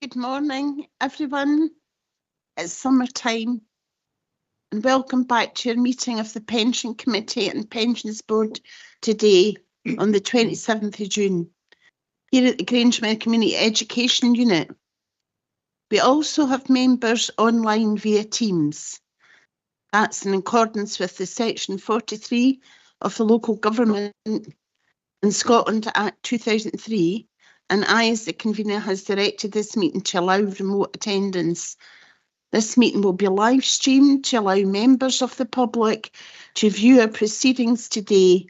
Good morning, everyone. It's summertime, and welcome back to your meeting of the Pension Committee and Pensions Board today on the 27th of June, here at the Grangemouth Community Education Unit. We also have members online via Teams. That's in accordance with the Section 43 of the Local Government in Scotland Act 2003, and I, as the convener, has directed this meeting to allow remote attendance. This meeting will be live streamed to allow members of the public to view our proceedings today,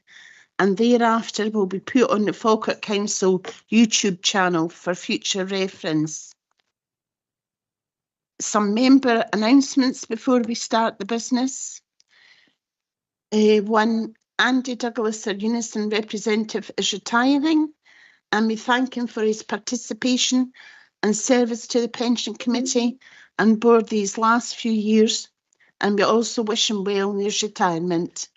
and thereafter will be put on the Falkirk Council YouTube channel for future reference. Some member announcements before we start the business. One, Andy Douglas, our Unison representative, is retiring, and we thank him for his participation and service to the Pension Committee and Board these last few years, and we also wish him well in his retirement.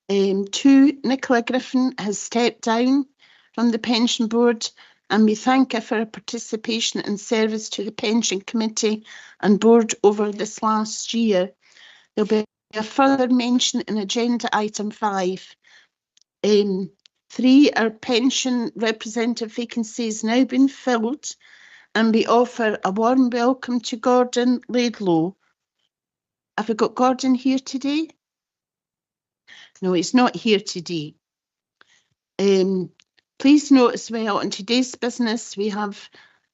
Two, Nicola Griffin has stepped down from the Pension Board, and we thank her for her participation and service to the Pension Committee and Board over this last year. There'll be a further mention in Agenda Item 5. 3, our pension representative vacancy has now been filled, and we offer a warm welcome to Gordon Laidlaw. Have we got Gordon here today? No, he's not here today. Please note as well, on today's business, we have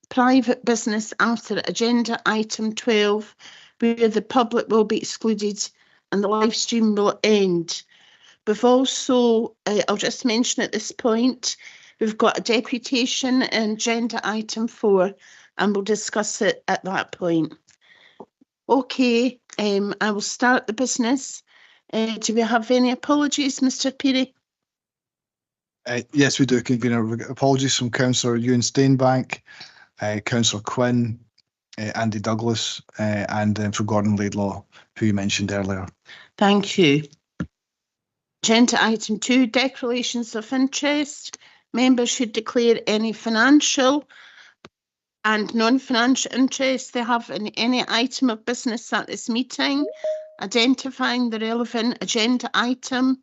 private business after Agenda Item 12, where the public will be excluded and the live stream will end. We've also, I'll just mention at this point, we've got a deputation in Agenda Item 4, and we'll discuss it at that point. Okay, I will start the business. Do we have any apologies, Mr. Peary? Yes, we do, Convener. Apologies from Councillor Ewan Steinbank, Councillor Quinn, Andy Douglas, and from Gordon Laidlaw, who you mentioned earlier. Thank you. Agenda Item 2, declarations of interest. Members should declare any financial and non-financial interest they have in any item of business at this meeting, identifying the relevant agenda item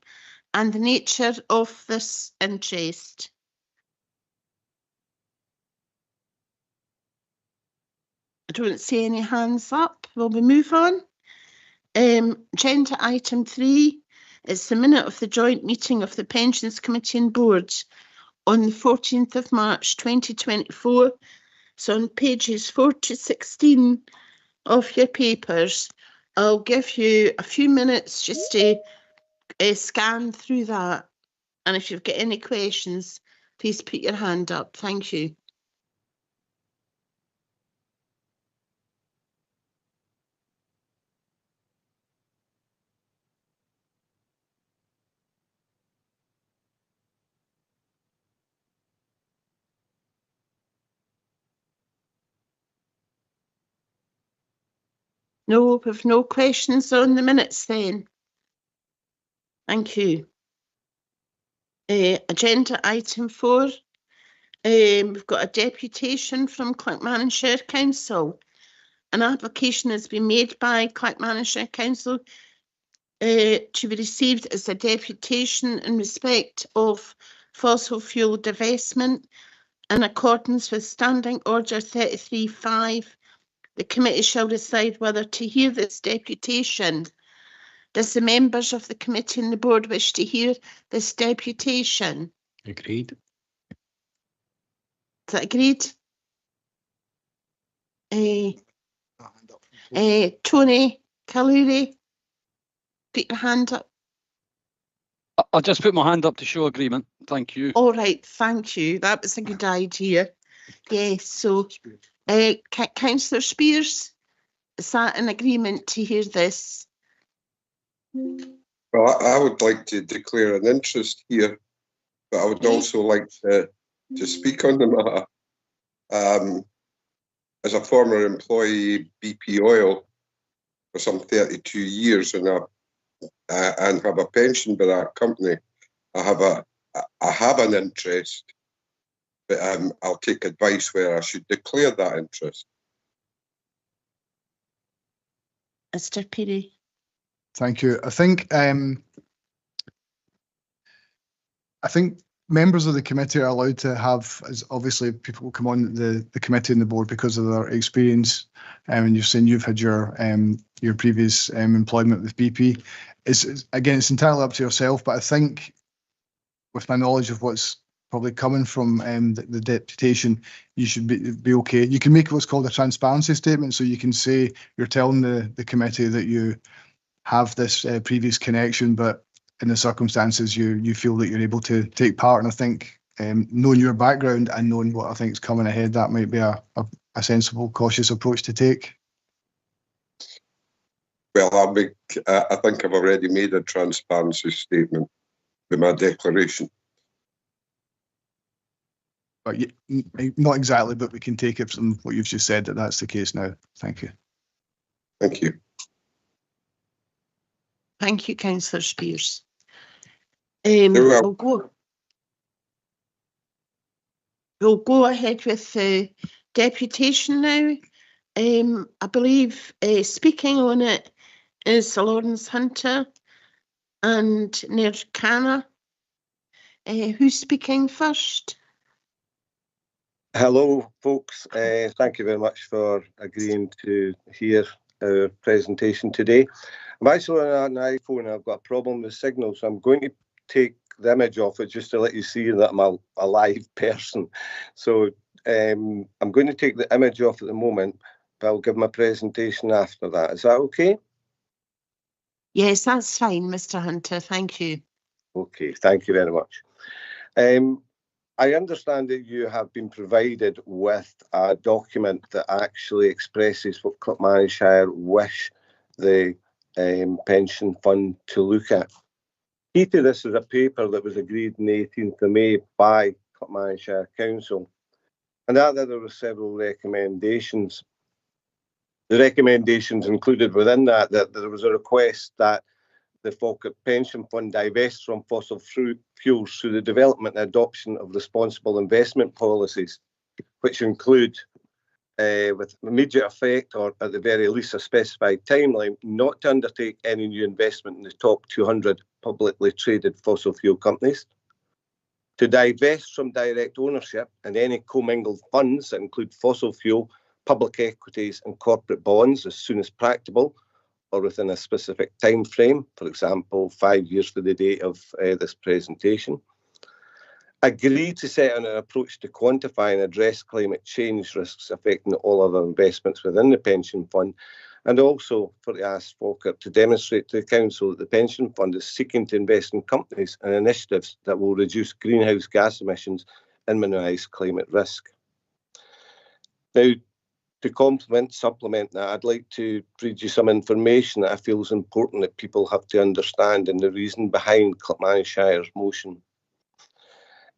and the nature of this interest. I don't see any hands up. Will we move on? Agenda Item 3 is the minute of the joint meeting of the Pensions Committee and Board on the 14th of March 2024. So on pages 4 to 16 of your papers, I'll give you a few minutes just to scan through that. And if you've got any questions, please put your hand up. Thank you. No, we've no questions on the minutes then. Thank you. Agenda Item 4. We've got a deputation from Clackmannanshire Council. An application has been made by Clackmannanshire Council to be received as a deputation in respect of fossil fuel divestment in accordance with Standing Order 33.5. The committee shall decide whether to hear this deputation. Does the members of the committee and the board wish to hear this deputation? Agreed. Is that agreed? Tony Kaluri, put your hand up. I'll just put my hand up to show agreement. Thank you. All right, thank you. That was a good idea. Yes, so Councillor Spears, is that an agreement to hear this? Well, I would like to declare an interest here, but I would also like to speak on the matter. As a former employee, BP Oil, for some 32 years, and have a pension by that company, I have an interest But I'll take advice where I should declare that interest. Mr. Peary. Thank you. I think members of the committee are allowed to have, as obviously people will come on the committee and the board because of their experience. And you've seen you've had your previous employment with BP. Again, it's entirely up to yourself, but I think with my knowledge of what's probably coming from the deputation, you should be okay. You can make what's called a transparency statement, so you can say you're telling the committee that you have this previous connection, but in the circumstances you feel that you're able to take part. And I think knowing your background and knowing what I think is coming ahead, that might be a sensible, cautious approach to take. Well, I think I've already made a transparency statement with my declaration. But not exactly, but we can take it from what you've just said that that's the case now. Thank you. Thank you. Thank you, Councillor Spears. You're We'll go ahead with the deputation now. I believe speaking on it is Lawrence Hunter and Nair Canna. Who's speaking first? Hello, folks. Thank you very much for agreeing to hear our presentation today. I'm actually on an iPhone. I've got a problem with signal, so I'm going to take the image off it just to let you see that I'm a live person. So I'm going to take the image off at the moment, but I'll give my presentation after that. Is that okay? Yes, that's fine, Mr. Hunter. Thank you. Okay, thank you very much. I understand that you have been provided with a document that actually expresses what Clackmannanshire wish the pension fund to look at. Key to this is a paper that was agreed on the 18th of May by Clackmannanshire Council, and that there were several recommendations. The recommendations included within that there was a request that the Falkirk Pension Fund divests from fossil fuels through the development and adoption of responsible investment policies, which include, with immediate effect or at the very least a specified timeline, not to undertake any new investment in the top 200 publicly traded fossil fuel companies, to divest from direct ownership in any commingled funds that include fossil fuel, public equities and corporate bonds as soon as practicable, or within a specific time frame, for example, 5 years to the date of this presentation. Agree to set an approach to quantify and address climate change risks affecting all other investments within the pension fund, and also for the ask Falkirk to demonstrate to the Council that the pension fund is seeking to invest in companies and initiatives that will reduce greenhouse gas emissions and minimise climate risk. Now, to supplement that, I'd like to read you some information that I feel is important that people have to understand and the reason behind Clackmannanshire motion.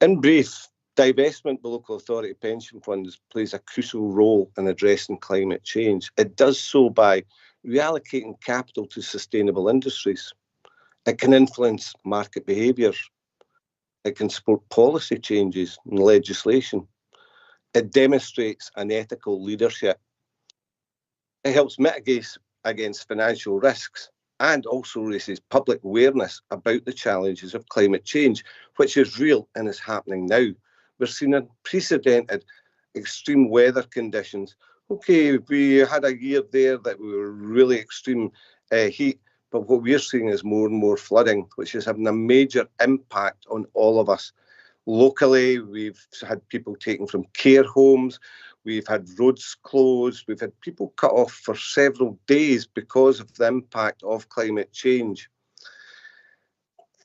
In brief, divestment of the local authority pension funds plays a crucial role in addressing climate change. It does so by reallocating capital to sustainable industries. It can influence market behaviours. It can support policy changes and legislation. It demonstrates an ethical leadership. It helps mitigate against financial risks and also raises public awareness about the challenges of climate change, which is real and is happening now. We're seeing unprecedented extreme weather conditions. Okay, we had a year there that we were really extreme heat, but what we're seeing is more and more flooding, which is having a major impact on all of us. Locally, we've had people taken from care homes, we've had roads closed, we've had people cut off for several days because of the impact of climate change.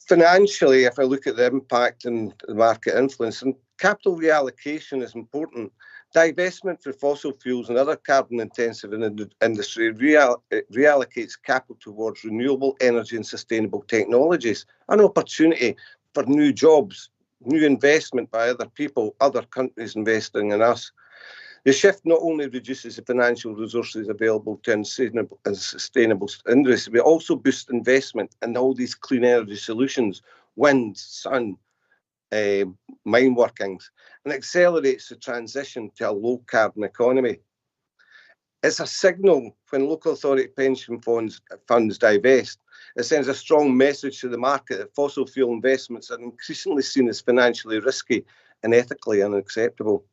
Financially, if I look at the impact and the market influence, and capital reallocation is important. Divestment for fossil fuels and other carbon-intensive industry reallocates capital towards renewable energy and sustainable technologies, an opportunity for new jobs, new investment by other people, other countries investing in us. The shift not only reduces the financial resources available to sustainable industry, but also boosts investment in all these clean energy solutions, wind, sun, mine workings and accelerates the transition to a low-carbon economy. It's a signal when local authority pension funds divest. It sends a strong message to the market that fossil fuel investments are increasingly seen as financially risky and ethically unacceptable.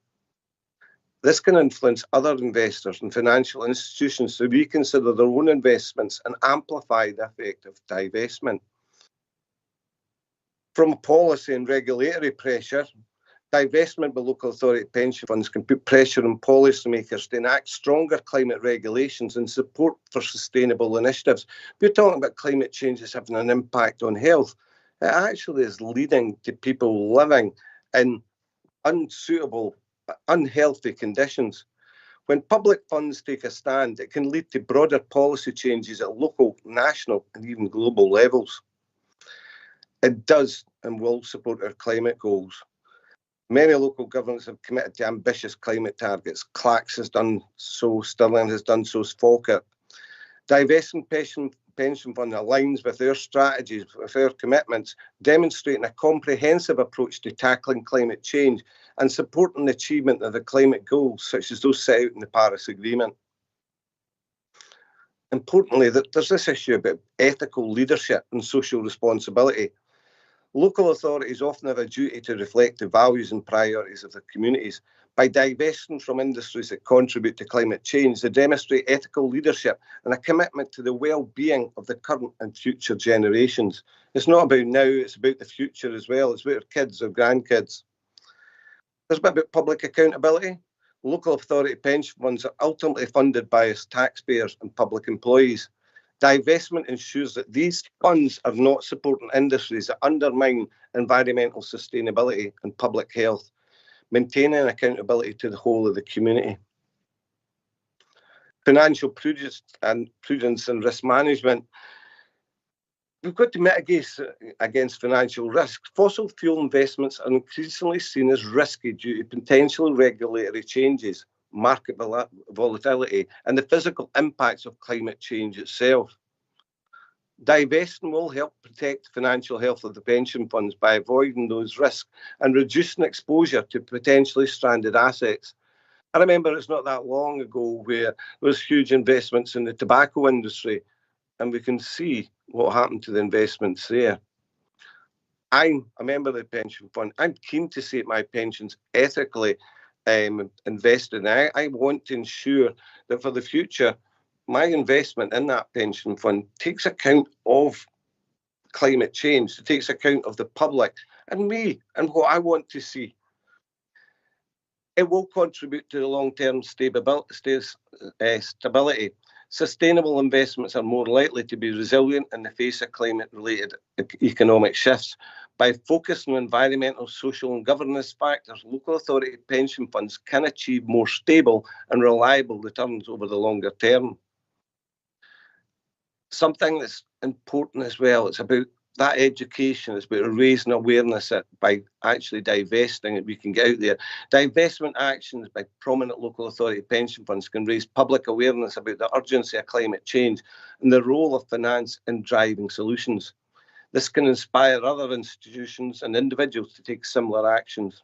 This can influence other investors and financial institutions to reconsider their own investments and amplify the effect of divestment. From policy and regulatory pressure, divestment by local authority pension funds can put pressure on policymakers to enact stronger climate regulations and support for sustainable initiatives. We're talking about climate change that's having an impact on health. It actually is leading to people living in unsuitable, unhealthy conditions. When public funds take a stand, it can lead to broader policy changes at local, national, and even global levels. It does and will support our climate goals. Many local governments have committed to ambitious climate targets. Clacks has done so, Stirling has done so, Falkirk. Divesting pension fund aligns with their strategies, with their commitments, demonstrating a comprehensive approach to tackling climate change and supporting the achievement of the climate goals, such as those set out in the Paris Agreement. Importantly, there's this issue about ethical leadership and social responsibility. Local authorities often have a duty to reflect the values and priorities of their communities. By divesting from industries that contribute to climate change, they demonstrate ethical leadership and a commitment to the well-being of the current and future generations. It's not about now, it's about the future as well. It's about our kids, our grandkids. There's a bit about public accountability. Local authority pension funds are ultimately funded by us taxpayers and public employees. Divestment ensures that these funds are not supporting industries that undermine environmental sustainability and public health, maintaining accountability to the whole of the community. Financial prudence and risk management. We've got to mitigate against financial risk. Fossil fuel investments are increasingly seen as risky due to potential regulatory changes, market volatility, and the physical impacts of climate change itself. Divesting will help protect the financial health of the pension funds by avoiding those risks and reducing exposure to potentially stranded assets. I remember it's not that long ago where there was huge investments in the tobacco industry, and we can see what happened to the investments there. I'm a member of the pension fund. I'm keen to see my pensions ethically invested. And I want to ensure that for the future, my investment in that pension fund takes account of climate change, it takes account of the public and me and what I want to see. It will contribute to the long-term stability. Sustainable investments are more likely to be resilient in the face of climate-related economic shifts. By focusing on environmental, social and governance factors, local authority pension funds can achieve more stable and reliable returns over the longer term. Something that's important as well, it's about that education, it's about raising awareness that by actually divesting it, we can get out there. Divestment actions by prominent local authority pension funds can raise public awareness about the urgency of climate change and the role of finance in driving solutions. This can inspire other institutions and individuals to take similar actions.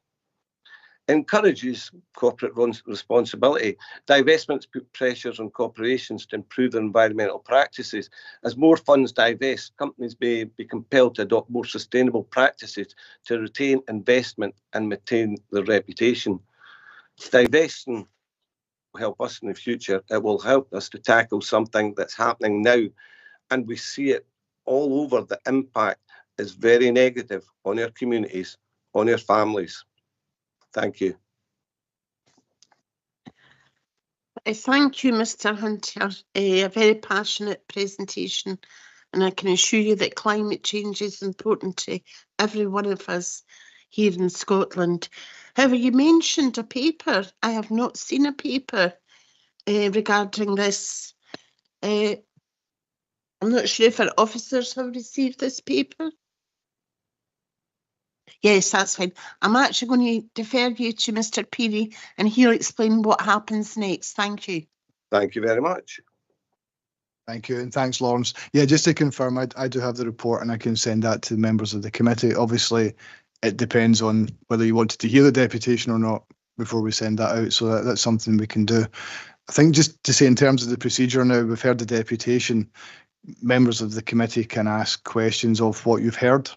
Encourages corporate responsibility. Divestments put pressures on corporations to improve their environmental practices. As more funds divest, companies may be compelled to adopt more sustainable practices to retain investment and maintain their reputation. Divesting will help us in the future. It will help us to tackle something that's happening now, and we see it all over. The impact is very negative on our communities, on our families. Thank you. Thank you, Mr. Hunter. A very passionate presentation, and I can assure you that climate change is important to every one of us here in Scotland. However, you mentioned a paper. I have not seen a paper regarding this. I'm not sure if our officers have received this paper. Yes, that's fine. I'm actually going to defer you to Mr. Peary and he'll explain what happens next. Thank you. Thank you very much. Thank you, and thanks, Lawrence. Yeah, just to confirm, I do have the report and I can send that to members of the committee. Obviously, it depends on whether you wanted to hear the deputation or not before we send that out. So that's something we can do. I think just to say in terms of the procedure now, we've heard the deputation. Members of the committee can ask questions of what you've heard.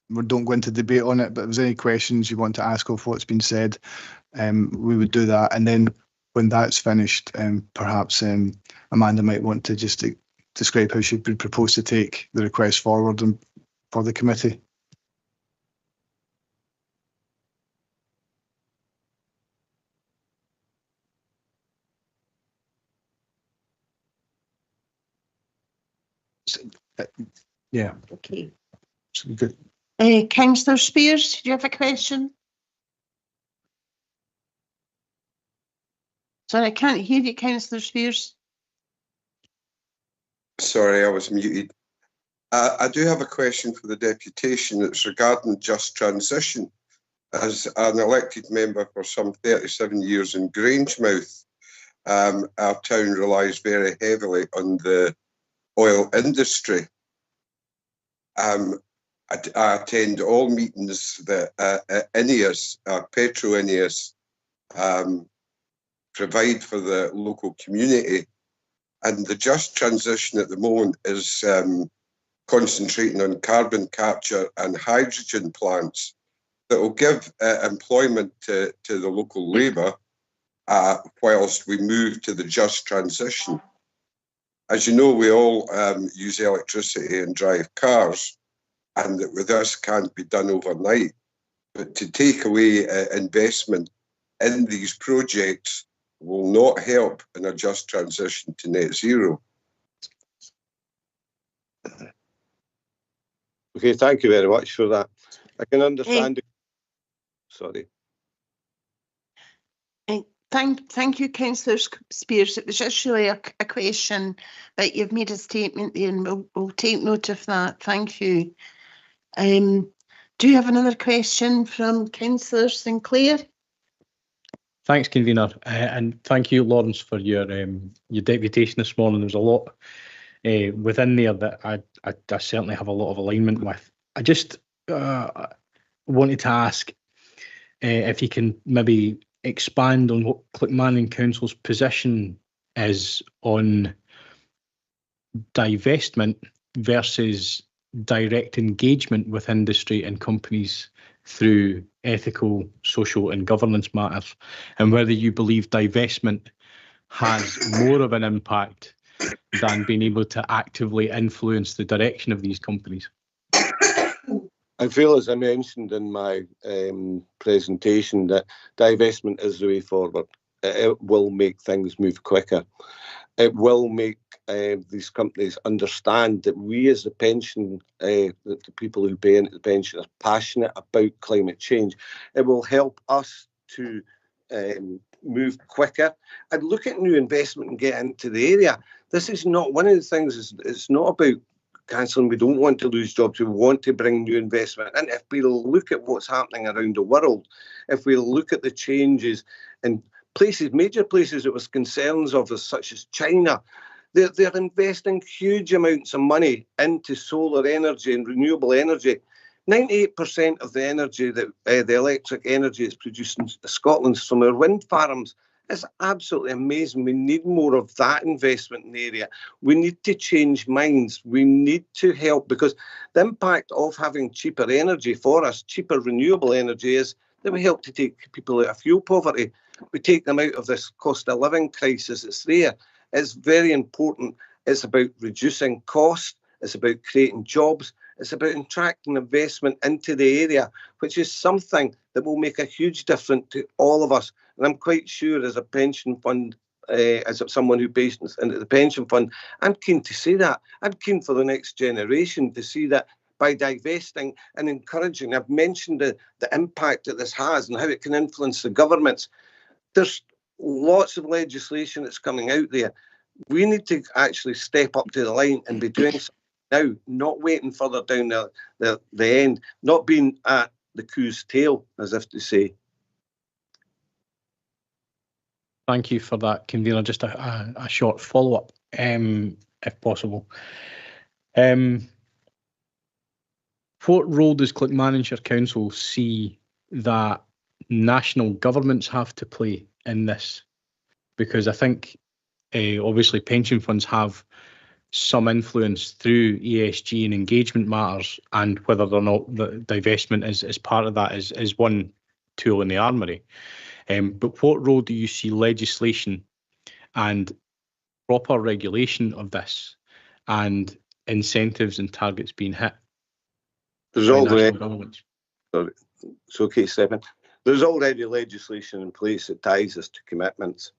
We don't go into debate on it, but if there's any questions you want to ask of what's been said, we would do that. And then when that's finished, perhaps Amanda might want to just describe how she would propose to take the request forward and for the committee. Yeah. Okay. Good. Councillor Spears, do you have a question? Sorry, I can't hear you, Councillor Spears. Sorry, I was muted. I do have a question for the deputation. It's regarding just transition. As an elected member for some 37 years in Grangemouth, our town relies very heavily on the oil industry. I attend all meetings that INEOS, Petro INEOS, provide for the local community. And the just transition at the moment is concentrating on carbon capture and hydrogen plants that will give employment to the local labour whilst we move to the just transition. As you know, we all use electricity and drive cars, and that with this can't be done overnight. But to take away investment in these projects will not help in a just transition to net zero. Okay, thank you very much for that. I can understand. Sorry. Thank you, Councillor Spears. It was just really a question, but you've made a statement there, and we'll take note of that. Thank you. Do you have another question from Councillor Sinclair? Thanks, convener, and thank you, Lawrence, for your deputation this morning. There's a lot within there that I certainly have a lot of alignment with. I just wanted to ask if you can maybe expand on what Clackmannan Council's position is on divestment versus direct engagement with industry and companies through ethical, social and governance matters, and whether you believe divestment has more of an impact than being able to actively influence the direction of these companies. I feel, as I mentioned in my presentation, that divestment is the way forward. It will make things move quicker. It will make these companies understand that we as the pension, the people who pay into the pension, are passionate about climate change. It will help us to move quicker and look at new investment and get into the area. This is not, one of the things, it's not about cancelling. We don't want to lose jobs. We want to bring new investment. And if we look at what's happening around the world, if we look at the changes in places, major places that was concerns of us, such as China, they're investing huge amounts of money into solar energy and renewable energy. 98% of the energy that the electric energy is produced in Scotland from our wind farms. It's absolutely amazing. We need more of that investment in the area. We need to change minds. We need to help, because the impact of having cheaper energy for us, cheaper renewable energy, is that we help to take people out of fuel poverty. We take them out of this cost of living crisis that's there. It's very important. It's about reducing cost. It's about creating jobs. It's about attracting investment into the area, which is something that will make a huge difference to all of us. And I'm quite sure, as a pension fund, as someone who pays into the pension fund, I'm keen to see that. I'm keen for the next generation to see that by divesting and encouraging. I've mentioned the impact that this has and how it can influence the governments. There's lots of legislation that's coming out there. We need to actually step up to the line and be doing something now, not waiting further down the end, not being at the coup's tail, as if to say. Thank you for that, convener. Just a short follow-up, if possible. what role does Clackmannanshire Council see that national governments have to play in this? Because I think obviously pension funds have some influence through ESG and engagement matters, and whether or not the divestment is part of that is one tool in the armoury. But what role do you see legislation and proper regulation of this and incentives and targets being hit? There's by already, national governments? sorry, it's okay, Stephen. There's already legislation in place that ties us to commitments.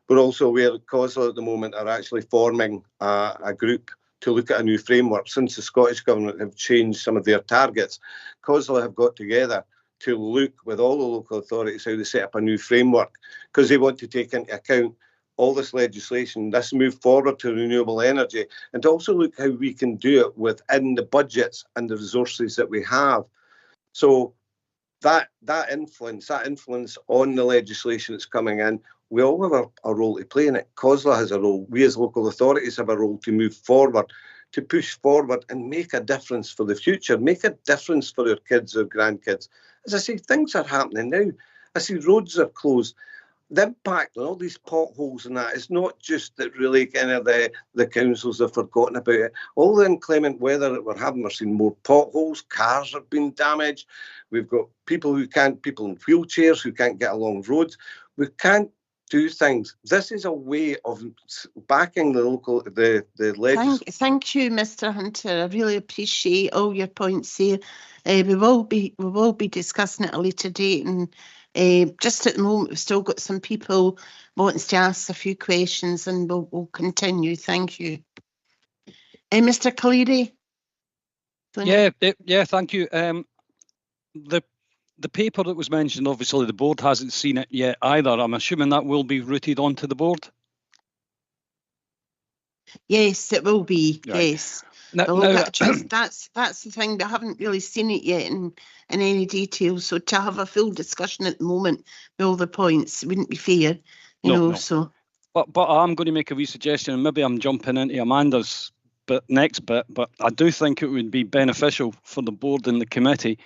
But also where COSLA at the moment are actually forming a group to look at a new framework. Since the Scottish Government have changed some of their targets, COSLA have got together to look with all the local authorities how they set up a new framework, because they want to take into account all this legislation, this move forward to renewable energy, and to also look how we can do it within the budgets and the resources that we have. So that influence on the legislation that's coming in, we all have a role to play in it. COSLA has a role. We as local authorities have a role to move forward, to push forward and make a difference for the future, make a difference for our kids or grandkids. As I say, things are happening now. I see roads are closed. The impact on all these potholes and that is not just that really kind of the councils have forgotten about it. All the inclement weather that we're having, we're seeing more potholes, cars have been damaged. We've got people in wheelchairs who can't get along roads. We can't do things. This is a way of backing the local, the legislation. Thank you, Mr. Hunter. I really appreciate all your points here. We will be discussing it at a later date, and just at the moment we've still got some people wanting to ask a few questions, and we'll continue. Thank you. Mr. Cleary. Yeah, thank you. The paper that was mentioned, obviously the board hasn't seen it yet either. I'm assuming that will be routed onto the board? Yes, it will be. Right. Yes. Now, That's the thing. We haven't really seen it yet in any detail. So to have a full discussion at the moment with all the points wouldn't be fair, you know. So. But I'm going to make a wee suggestion, and maybe I'm jumping into Amanda's next bit, but I do think it would be beneficial for the board and the committee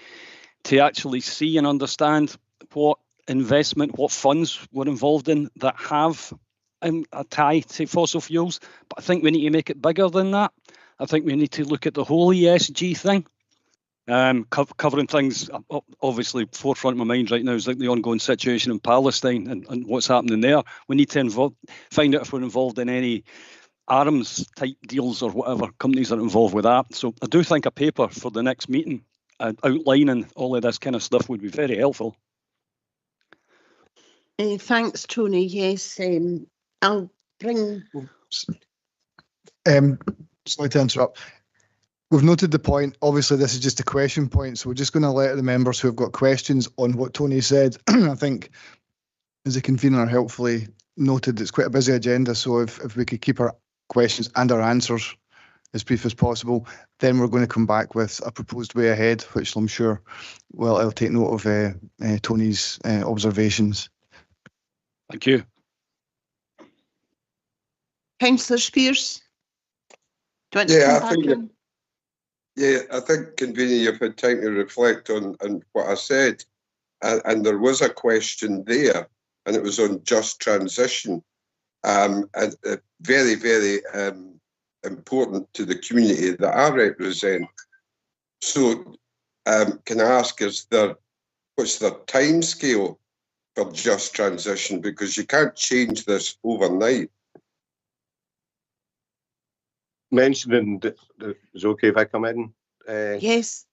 to actually see and understand what investment, what funds we're involved in that have a tie to fossil fuels. But I think we need to make it bigger than that. I think we need to look at the whole ESG thing, covering things. Obviously, forefront of my mind right now is like the ongoing situation in Palestine and what's happening there. We need to find out if we're involved in any arms type deals or whatever companies are involved with that. So I do think a paper for the next meeting outlining all of this kind of stuff would be very helpful. Thanks, Tony. Yes, I'll bring. Sorry to interrupt. We've noted the point. Obviously, this is just a question point, so we're just going to let the members who have got questions on what Tony said. I think, as a convener, helpfully noted it's quite a busy agenda. So if we could keep our questions and our answers as brief as possible, then we're going to come back with a proposed way ahead, which I'm sure I'll take note of Tony's observations. Thank you. Councillor Spears, do you want to come back in? I think, convener, you've had time to reflect on what I said, and there was a question there, and it was on just transition, and very, very important to the community that I represent. So can I ask, what's the time scale for just transition? Because you can't change this overnight. Mentioned in is it okay if I come in? Yes.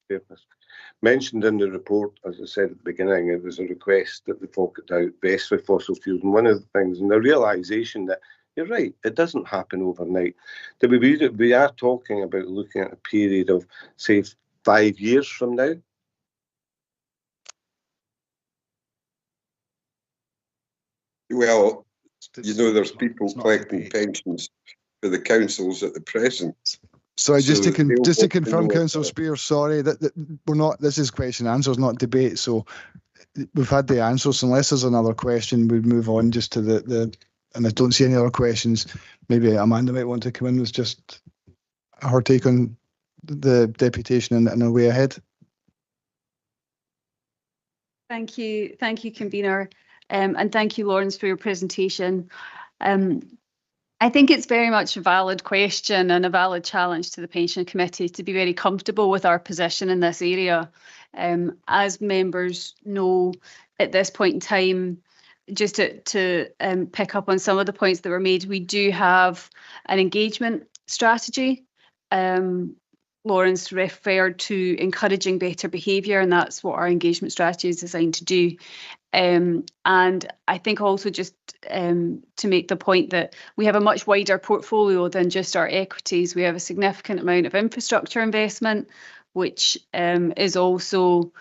Mentioned in the report, as I said at the beginning, it was a request that we focus out best with fossil fuels. And one of the things, and the realisation that you're right, it doesn't happen overnight. We are talking about looking at a period of, say, 5 years from now. Well, you know, there's people collecting pensions for the councils at the present. Sorry, just to confirm, Councillor Spears, sorry, that we're not. This is question and answers, not debate. So we've had the answers. Unless there's another question, we'd move on just to the. And I don't see any other questions. Maybe Amanda might want to come in with just her take on the deputation and our way ahead. Thank you, convener, and thank you, Lawrence, for your presentation. I think it's very much a valid question and a valid challenge to the Pension Committee to be very comfortable with our position in this area. As members know, at this point in time, just to pick up on some of the points that were made, we do have an engagement strategy. Lawrence referred to encouraging better behaviour, and that's what our engagement strategy is designed to do. And I think also just to make the point that we have a much wider portfolio than just our equities. We have a significant amount of infrastructure investment, which is also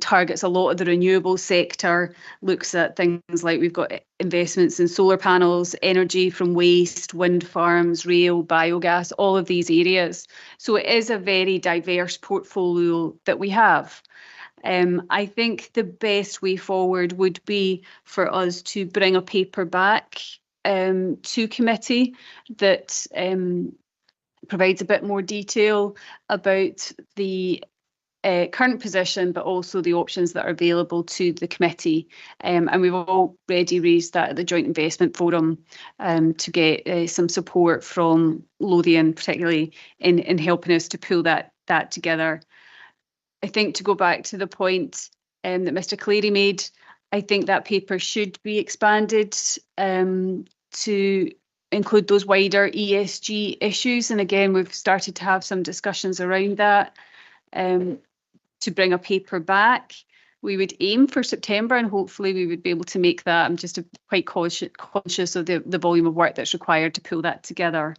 targets a lot of the renewable sector, looks at things like we've got investments in solar panels, energy from waste, wind farms, rail, biogas, all of these areas. So it is a very diverse portfolio that we have. I think the best way forward would be for us to bring a paper back to committee that provides a bit more detail about the current position, but also the options that are available to the committee. And we've already raised that at the Joint Investment Forum to get some support from Lothian, particularly in helping us to pull that together. I think to go back to the point that Mr. Cleary made, I think that paper should be expanded to include those wider ESG issues. And again, we've started to have some discussions around that. To bring a paper back, we would aim for September, and hopefully we would be able to make that. I'm just quite conscious of the volume of work that's required to pull that together.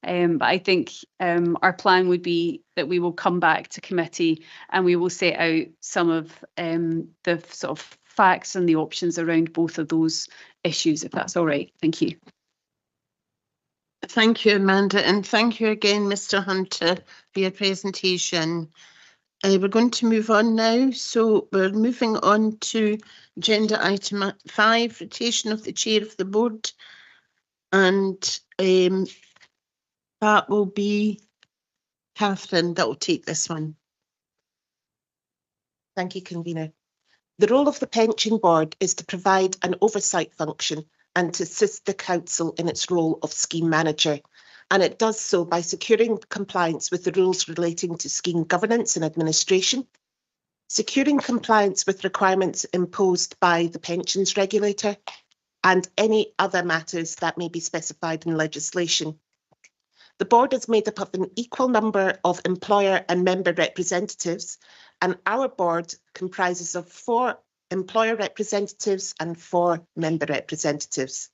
But I think our plan would be that we will come back to committee and we will set out some of the sort of facts and the options around both of those issues, if that's all right. Thank you. Thank you, Amanda, and thank you again, Mr. Hunter, for your presentation. We're going to move on now. So we're moving on to agenda item 5, rotation of the chair of the board. And that will be Catherine that will take this one. Thank you, convener. The role of the pension board is to provide an oversight function and to assist the council in its role of scheme manager. And it does so by securing compliance with the rules relating to scheme governance and administration, securing compliance with requirements imposed by the pensions regulator, and any other matters that may be specified in legislation. The board is made up of an equal number of employer and member representatives, and our board comprises of 4 employer representatives and 4 member representatives.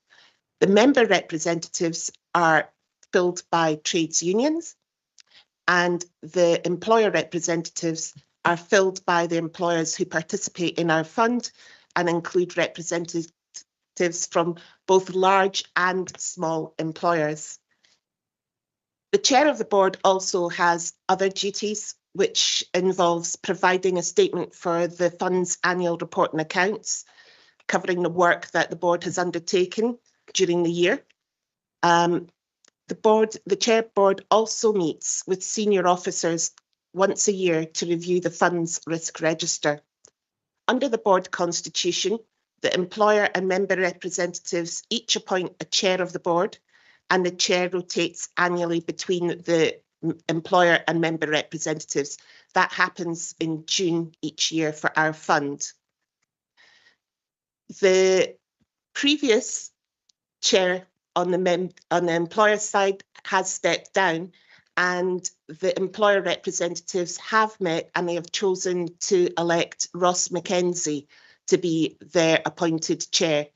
The member representatives are filled by trades unions, and the employer representatives are filled by the employers who participate in our fund and include representatives from both large and small employers. The chair of the board also has other duties, which involves providing a statement for the fund's annual report and accounts, covering the work that the board has undertaken during the year. The chair board also meets with senior officers once a year to review the fund's risk register. Under the board constitution, the employer and member representatives each appoint a chair of the board, and the chair rotates annually between the employer and member representatives. That happens in June each year for our fund. The previous chair on the employer side has stepped down, and the employer representatives have met and they have chosen to elect Ross Mackenzie to be their appointed chair.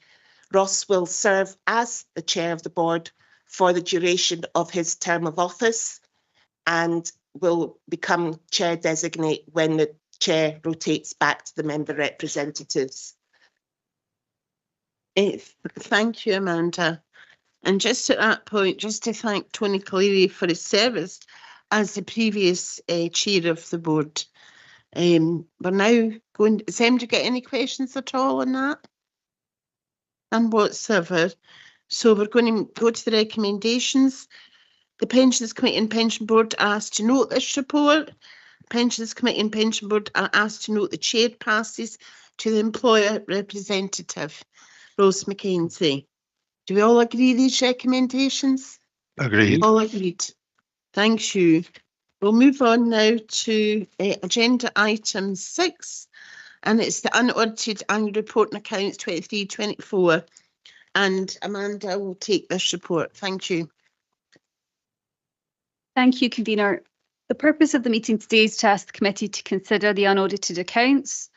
Ross will serve as the chair of the board for the duration of his term of office and will become chair designate when the chair rotates back to the member representatives. Thank you, Amanda. And just at that point, just to thank Tony Cleary for his service as the previous chair of the board. We're now going, does anybody get any questions at all on that? And whatsoever. So we're going to go to the recommendations. The Pensions Committee and Pension Board are asked to note this report. Pensions Committee and Pension Board are asked to note the chair passes to the employer representative, Rose Mackenzie. Do we all agree these recommendations? Agreed. All agreed. Thank you. We'll move on now to agenda item 6, and it's the unaudited annual report and accounts 23-24. And Amanda will take this report. Thank you. Thank you, Convener. The purpose of the meeting today is to ask the committee to consider the unaudited accounts.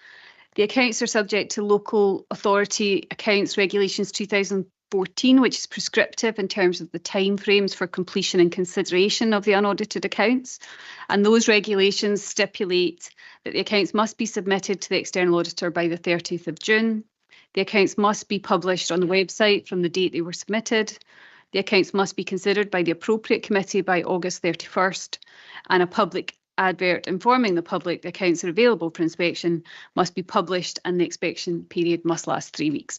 The accounts are subject to Local Authority Accounts Regulations 2014, which is prescriptive in terms of the timeframes for completion and consideration of the unaudited accounts. And those regulations stipulate that the accounts must be submitted to the external auditor by the 30th of June. The accounts must be published on the website from the date they were submitted. The accounts must be considered by the appropriate committee by August 31st, and a public advert informing the public the accounts are available for inspection must be published, and the inspection period must last 3 weeks.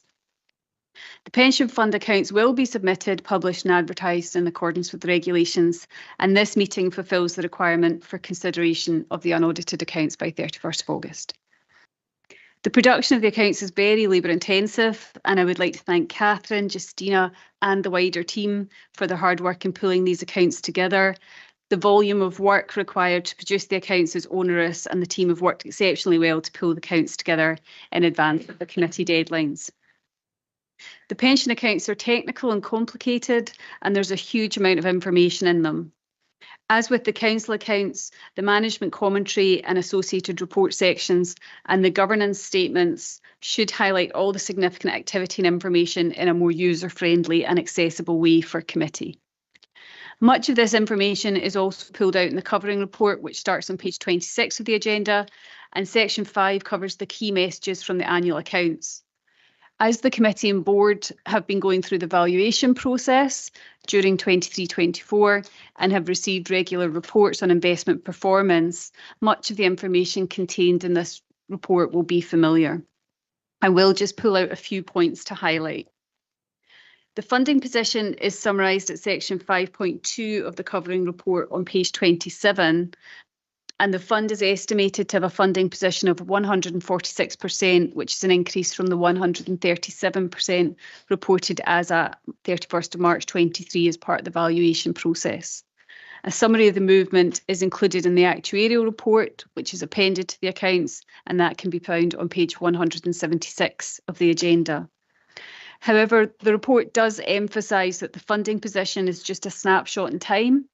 The pension fund accounts will be submitted, published and advertised in accordance with the regulations, and this meeting fulfils the requirement for consideration of the unaudited accounts by 31st of August. The production of the accounts is very labour intensive, and I would like to thank Catherine, Justina and the wider team for their hard work in pulling these accounts together. The volume of work required to produce the accounts is onerous, and the team have worked exceptionally well to pull the accounts together in advance of the committee deadlines. The pension accounts are technical and complicated, and there's a huge amount of information in them. As with the council accounts, the management commentary and associated report sections and the governance statements should highlight all the significant activity and information in a more user-friendly and accessible way for committee. Much of this information is also pulled out in the covering report, which starts on page 26 of the agenda, and section 5 covers the key messages from the annual accounts. As the committee and board have been going through the valuation process during 23-24 and have received regular reports on investment performance, much of the information contained in this report will be familiar. I will just pull out a few points to highlight. The funding position is summarised at section 5.2 of the covering report on page 27. And the fund is estimated to have a funding position of 146%, which is an increase from the 137% reported as at 31st of March 23 as part of the valuation process. A summary of the movement is included in the actuarial report, which is appended to the accounts, and that can be found on page 176 of the agenda. However, the report does emphasise that the funding position is just a snapshot in time,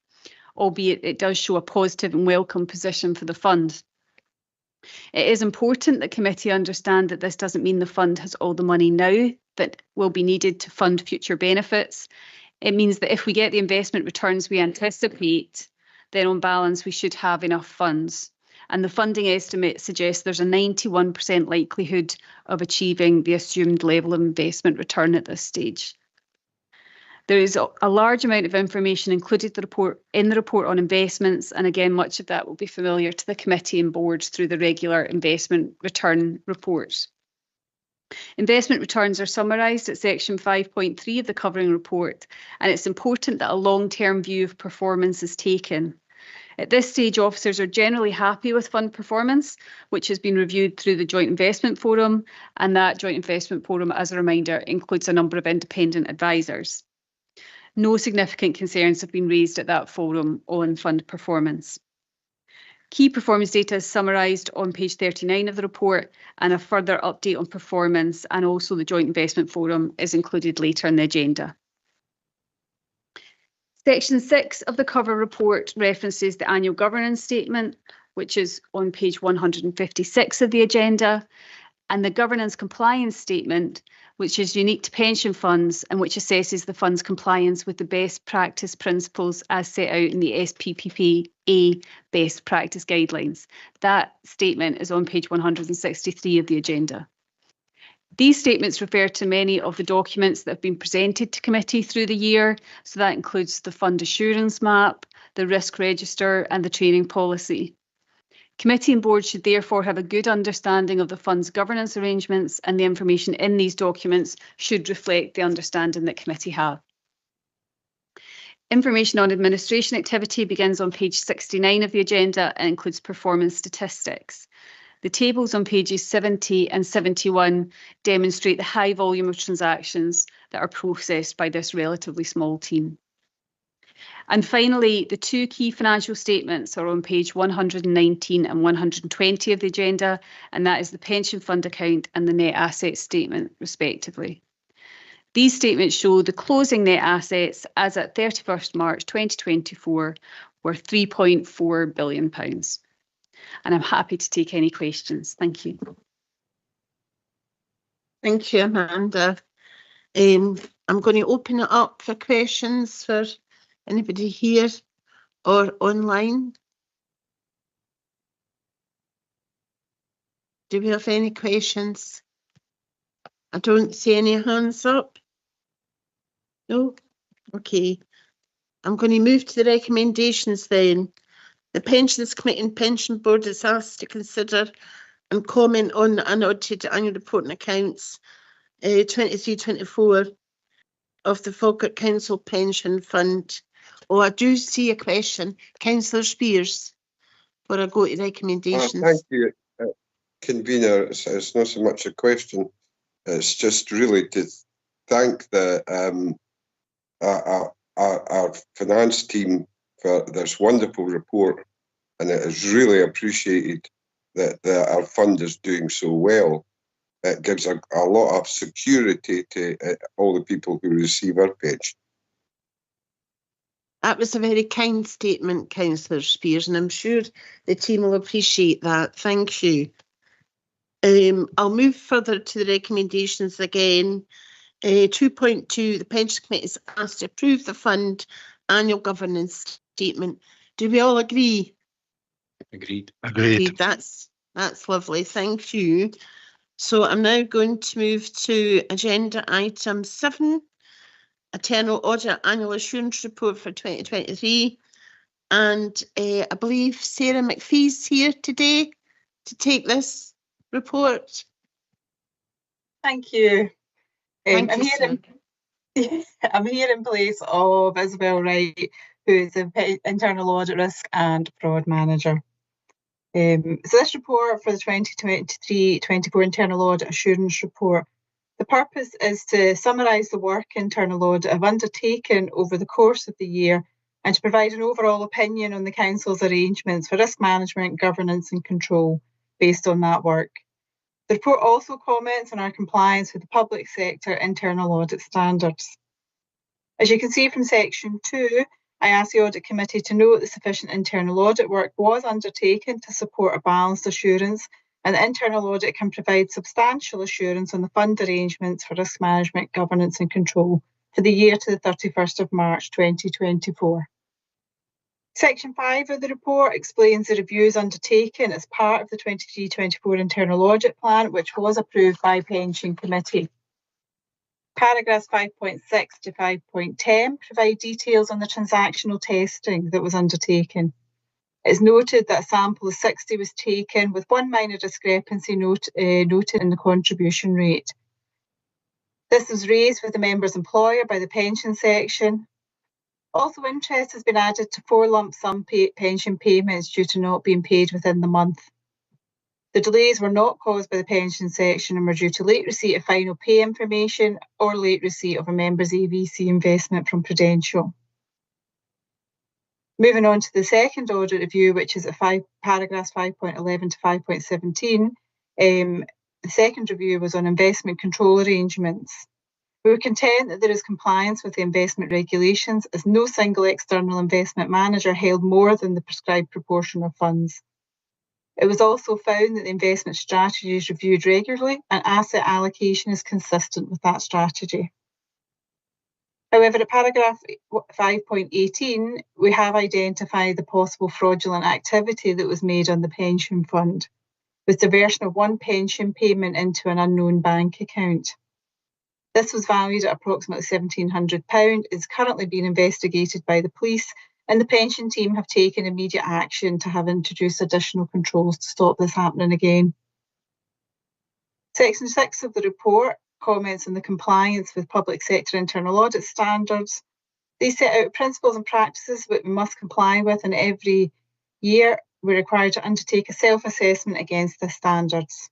albeit it does show a positive and welcome position for the fund. It is important that committee understand that this doesn't mean the fund has all the money now that will be needed to fund future benefits. It means that if we get the investment returns we anticipate, then on balance we should have enough funds. And the funding estimate suggests there's a 91% likelihood of achieving the assumed level of investment return at this stage. There is a large amount of information included in the report on investments, and again, much of that will be familiar to the committee and boards through the regular investment return reports. Investment returns are summarised at section 5.3 of the covering report, and it's important that a long-term view of performance is taken. At this stage, officers are generally happy with fund performance, which has been reviewed through the Joint Investment Forum, and that Joint Investment Forum, as a reminder, includes a number of independent advisors. No significant concerns have been raised at that forum on fund performance. Key performance data is summarised on page 39 of the report, and a further update on performance and also the Joint Investment Forum is included later in the agenda. Section 6 of the cover report references the annual governance statement, which is on page 156 of the agenda, and the governance compliance statement, which is unique to pension funds and which assesses the fund's compliance with the best practice principles as set out in the SPPPA best practice guidelines. That statement is on page 163 of the agenda. These statements refer to many of the documents that have been presented to committee through the year. So that includes the fund assurance map, the risk register and the training policy. Committee and board should therefore have a good understanding of the fund's governance arrangements, and the information in these documents should reflect the understanding that committee have. Information on administration activity begins on page 69 of the agenda and includes performance statistics. The tables on pages 70 and 71 demonstrate the high volume of transactions that are processed by this relatively small team. And finally, the two key financial statements are on page 119 and 120 of the agenda, and that is the pension fund account and the net assets statement, respectively. These statements show the closing net assets as at 31st March 2024 were £3.4 billion. And I'm happy to take any questions. Thank you. Thank you, Amanda. I'm going to open it up for questions for anybody here or online. Do we have any questions? I don't see any hands up. No? Okay. I'm going to move to the recommendations then. The Pensions Committee and Pension Board is asked to consider and comment on the unaudited annual report and accounts 23-24 of the Falkirk Council Pension Fund. Oh, I do see a question. Councillor Spears, before I go to recommendations. Thank you, Convener. It's not so much a question. It's just really to thank the our finance team for this wonderful report, and it is really appreciated that our fund is doing so well. It gives a lot of security to all the people who receive our pension. That was a very kind statement, Councillor Spears, and I'm sure the team will appreciate that. Thank you. I'll move further to the recommendations again. 2.2, the Pension Committee is asked to approve the fund annual governance statement. Do we all agree? Agreed. Agreed. That's lovely. Thank you. So I'm now going to move to agenda item 7, Internal Audit Annual Assurance Report for 2023. And I believe Sarah McPhee's here today to take this report. Thank you. Thank you, I'm here in place of Isabel Wright, who is the Internal Audit Risk and Fraud Manager. So this report for the 2023-24 Internal Audit Assurance Report, the purpose is to summarise the work Internal Audit have undertaken over the course of the year and to provide an overall opinion on the Council's arrangements for risk management, governance and control based on that work. The report also comments on our compliance with the public sector internal audit standards. As you can see from section 2, I asked the Audit Committee to note that sufficient internal audit work was undertaken to support a balanced assurance, and the internal audit can provide substantial assurance on the fund arrangements for risk management, governance and control for the year to the 31st of March 2024. Section 5 of the report explains the reviews undertaken as part of the 23-24 Internal Audit Plan, which was approved by Pension Committee. Paragraphs 5.6 to 5.10 provide details on the transactional testing that was undertaken. It's noted that a sample of 60 was taken, with one minor discrepancy noted in the contribution rate. This was raised with the member's employer by the pension section. Also, interest has been added to 4 lump sum pension payments due to not being paid within the month. The delays were not caused by the pension section and were due to late receipt of final pay information or late receipt of a member's AVC investment from Prudential. Moving on to the second audit review, which is at paragraphs 5.11 to 5.17, the second review was on investment control arrangements. We were content that there is compliance with the investment regulations, as no single external investment manager held more than the prescribed proportion of funds. It was also found that the investment strategy is reviewed regularly and asset allocation is consistent with that strategy. However, at paragraph 5.18, we have identified the possible fraudulent activity that was made on the pension fund, with diversion of one pension payment into an unknown bank account. This was valued at approximately £1,700, is currently being investigated by the police, and the pension team have taken immediate action to have introduced additional controls to stop this happening again. Section 6 of the report comments on the compliance with public sector internal audit standards. They set out principles and practices that we must comply with in every year we're required to undertake a self-assessment against the standards.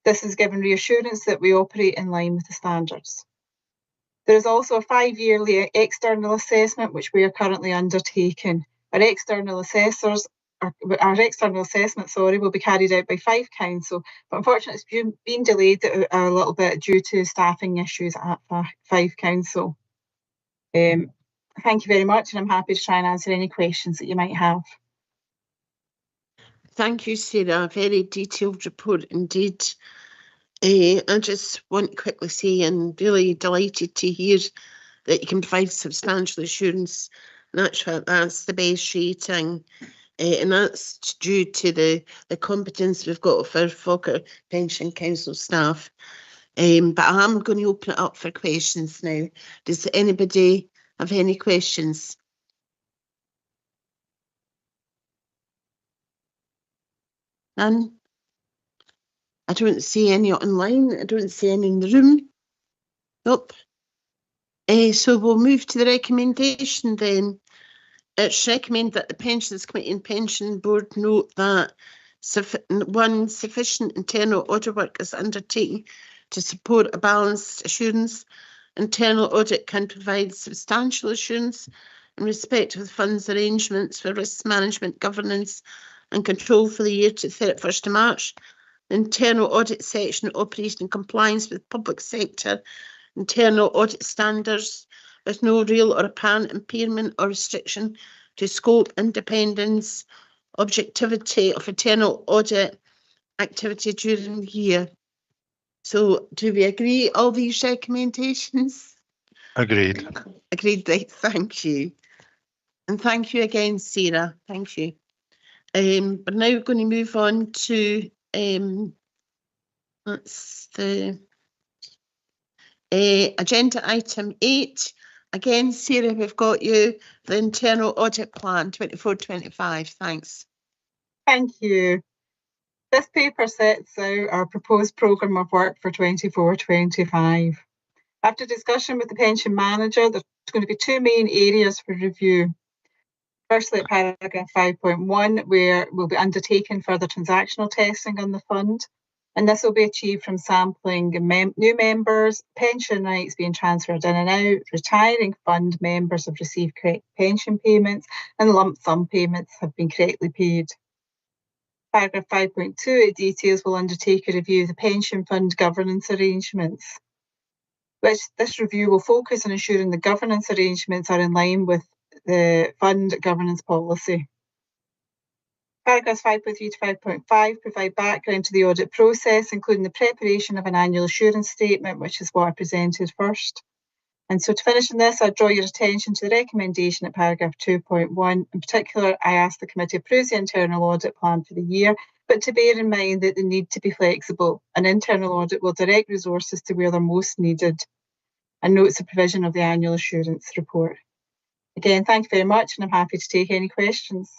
This has given reassurance that we operate in line with the standards. There is also a 5-yearly external assessment which we are currently undertaking. Our external assessment will be carried out by Fife Council, but unfortunately it's been delayed a little bit due to staffing issues at Fife Council. Thank you very much, and I'm happy to try and answer any questions that you might have. Thank you, Sarah. A very detailed report indeed. I just want to quickly say I'm really delighted to hear that you can provide substantial assurance. And that's the best rating. And that's due to the competence we've got of our Falkirk Pension Council staff. But I'm going to open it up for questions now. Does anybody have any questions? None? I don't see any online. I don't see any in the room. Nope. So we'll move to the recommendation then. It's recommended that the Pensions Committee and Pension Board note that sufficient internal audit work is undertaken to support a balanced assurance. Internal audit can provide substantial assurance in respect of the fund's arrangements for risk management, governance and control for the year to 31st of March. The internal audit section operates in compliance with public sector internal audit standards with no real or apparent impairment or restriction to scope, independence, objectivity of internal audit activity during the year. So do we agree all these recommendations? Agreed. Agreed, right, thank you. And thank you again, Sarah, thank you. We're now going to move on to that's the agenda item 8. Again, Sarah, we've got you the internal audit plan 24-25. Thanks. Thank you. This paper sets out our proposed programme of work for 24-25. After discussion with the pension manager, there's going to be 2 main areas for review. Firstly, at paragraph 5.1, where we'll be undertaking further transactional testing on the fund. And this will be achieved from sampling new members, pension rights being transferred in and out, retiring fund members have received correct pension payments, and lump sum payments have been correctly paid. Paragraph 5.2, it details will undertake a review of the pension fund governance arrangements. This review will focus on ensuring the governance arrangements are in line with the fund governance policy. Paragraphs 5.3 to 5.5 provide background to the audit process, including the preparation of an annual assurance statement, which is what I presented first. And so to finish on this, I draw your attention to the recommendation at paragraph 2.1. In particular, I ask the committee approves the internal audit plan for the year, but to bear in mind that they need to be flexible. An internal audit will direct resources to where they're most needed, and notes the provision of the annual assurance report. Again, thank you very much, and I'm happy to take any questions.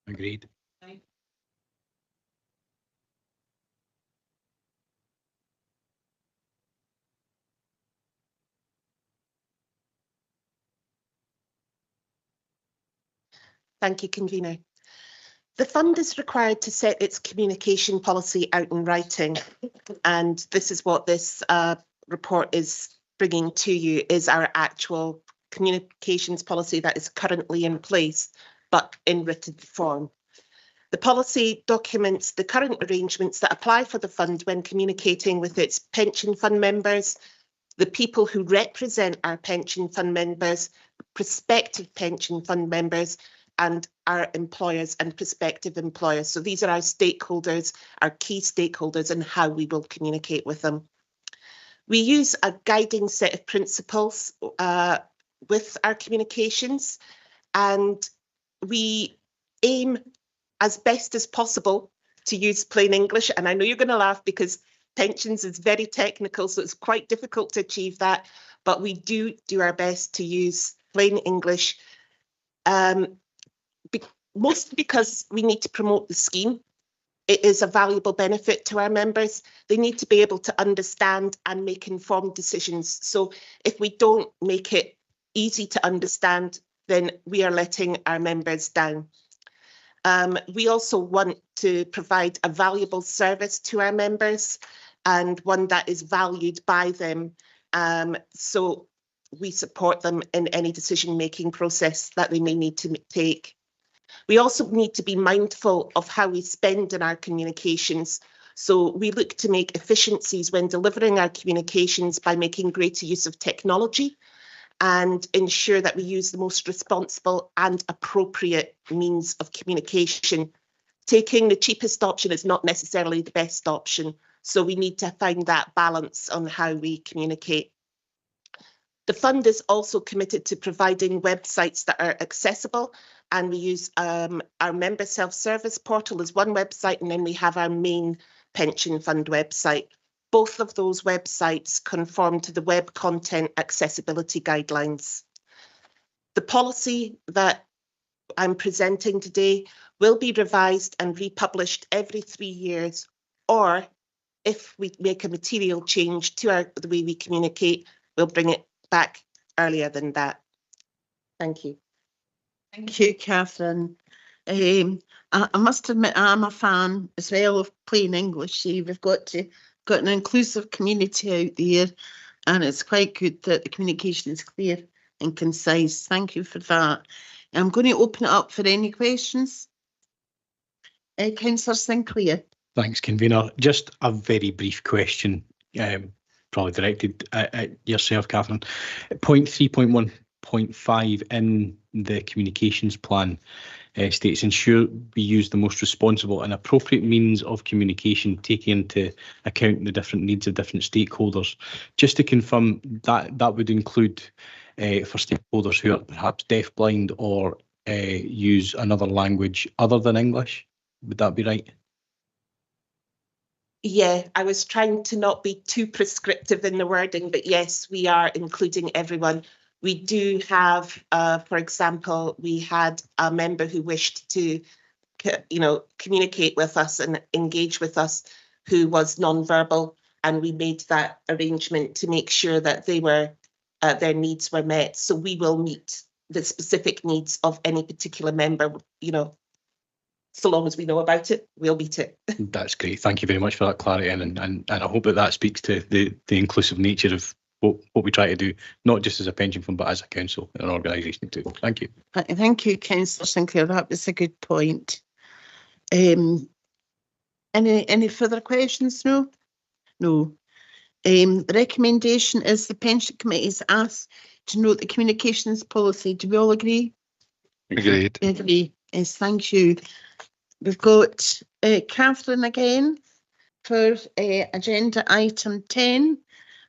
Agreed. Thank you, Convener. The fund is required to set its communication policy out in writing, and this is what this report is bringing to you, is our actual communications policy that is currently in place, but in written form. The policy documents the current arrangements that apply for the fund when communicating with its pension fund members, the people who represent our pension fund members, prospective pension fund members, and our employers and prospective employers. So these are our stakeholders, our key stakeholders, and how we will communicate with them. We use a guiding set of principles with our communications, and we aim as best as possible to use plain English. And I know you're going to laugh because pensions is very technical, so it's quite difficult to achieve that. But we do our best to use plain English, mostly because we need to promote the scheme. It is a valuable benefit to our members. They need to be able to understand and make informed decisions. So if we don't make it easy to understand, then we are letting our members down. We also want to provide a valuable service to our members and one that is valued by them. So we support them in any decision-making process that they may need to take. We also need to be mindful of how we spend in our communications. So we look to make efficiencies when delivering our communications by making greater use of technology and ensure that we use the most responsible and appropriate means of communication. Taking the cheapest option is not necessarily the best option, so we need to find that balance on how we communicate. The fund is also committed to providing websites that are accessible, and we use our member self-service portal as one website, and then we have our main pension fund website. Both of those websites conform to the Web Content Accessibility Guidelines. The policy that I'm presenting today will be revised and republished every 3 years, or if we make a material change to the way we communicate, we'll bring it back earlier than that. Thank you. Thank you, Catherine. I must admit I'm a fan as well of plain English. We've got an inclusive community out there, and it's quite good that the communication is clear and concise. Thank you for that. I'm going to open it up for any questions. Councillor Sinclair. Thanks, Convener. Just a very brief question, probably directed at yourself, Catherine. Point 3.1.5 in the communications plan states ensure we use the most responsible and appropriate means of communication, taking into account the different needs of different stakeholders. Just to confirm, that would include for stakeholders who are perhaps deafblind or use another language other than English. Would that be right? Yeah, I was trying to not be too prescriptive in the wording, but yes, we are including everyone. We do have, for example, we had a member who wished to, communicate with us and engage with us who was non-verbal, and we made that arrangement to make sure that they were, their needs were met. So we will meet the specific needs of any particular member, so long as we know about it, we'll meet it. That's great. Thank you very much for that clarity, and I hope that speaks to the inclusive nature of what we try to do, not just as a pension fund, but as a council and an organisation too. Thank you. Thank you, Councillor Sinclair. That was a good point. Any further questions? No. The recommendation is the pension committee is asked to note the communications policy. Do we all agree? Agreed. Agree. Yes, thank you. We've got Catherine again for agenda item 10.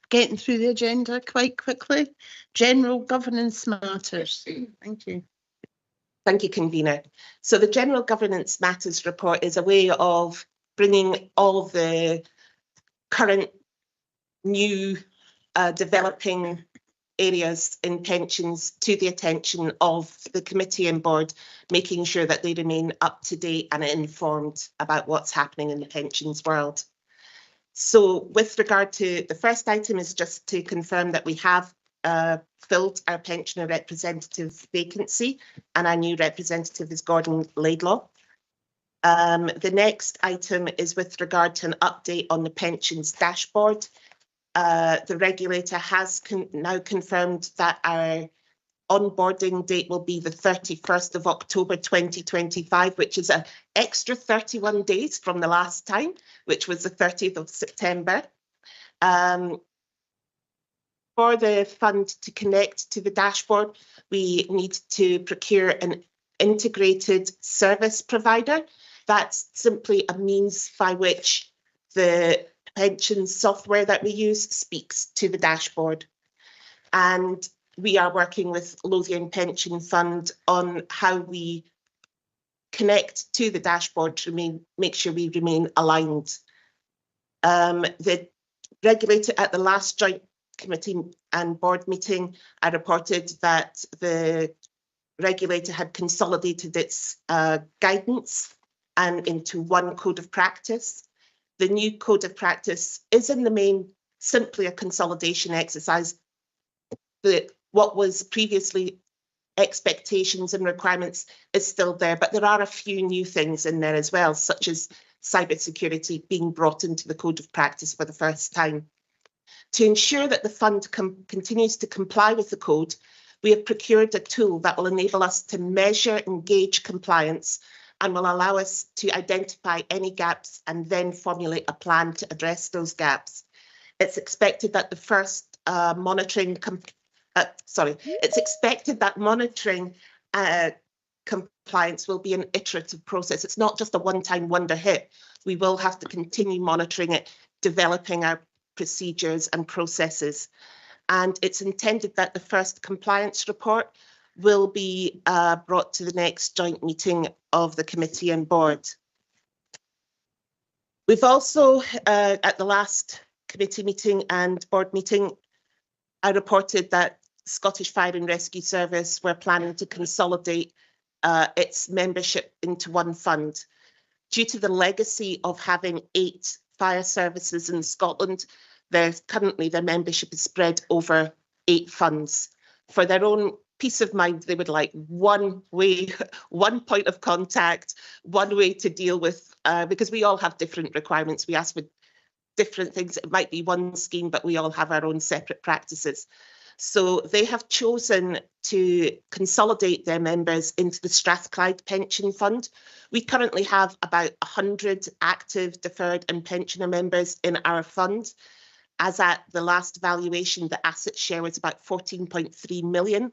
Getting through the agenda quite quickly. General governance matters. Thank you. Thank you, Convener. So the General Governance Matters report is a way of bringing all of the current new developing areas in pensions to the attention of the committee and board, making sure that they remain up to date and informed about what's happening in the pensions world. So with regard to the first item is just to confirm that we have filled our pensioner representative vacancy, and our new representative is Gordon Laidlaw. The next item is with regard to an update on the pensions dashboard. The regulator has now confirmed that our onboarding date will be the 31st of October 2025, which is an extra 31 days from the last time, which was the 30th of September. For the fund to connect to the dashboard, we need to procure an integrated service provider. That's simply a means by which the pension software that we use speaks to the dashboard. And we are working with Lothian Pension Fund on how we connect to the dashboard to make sure we remain aligned. The regulator at the last joint committee and board meeting, I reported that the regulator had consolidated its guidance and into one code of practice. The new code of practice is in the main simply a consolidation exercise. What was previously expectations and requirements is still there, but there are a few new things in there as well, such as cybersecurity being brought into the code of practice for the first time. To ensure that the fund continues to comply with the code, we have procured a tool that will enable us to measure and gauge compliance and will allow us to identify any gaps and then formulate a plan to address those gaps. It's expected that the first monitoring compliance will be an iterative process. It's not just a one-time wonder hit. We will have to continue monitoring it, developing our procedures and processes. And it's intended that the first compliance report will be brought to the next joint meeting of the committee and board. We've also, at the last committee meeting and board meeting, I reported that Scottish Fire and Rescue Service were planning to consolidate its membership into one fund. Due to the legacy of having 8 fire services in Scotland, currently their membership is spread over 8 funds. For their own peace of mind, they would like one way, one point of contact, one way to deal with, because we all have different requirements. We ask for different things. It might be one scheme, but we all have our own separate practices. So they have chosen to consolidate their members into the Strathclyde Pension Fund. We currently have about 100 active deferred and pensioner members in our fund. As at the last valuation, the asset share was about 14.3 million.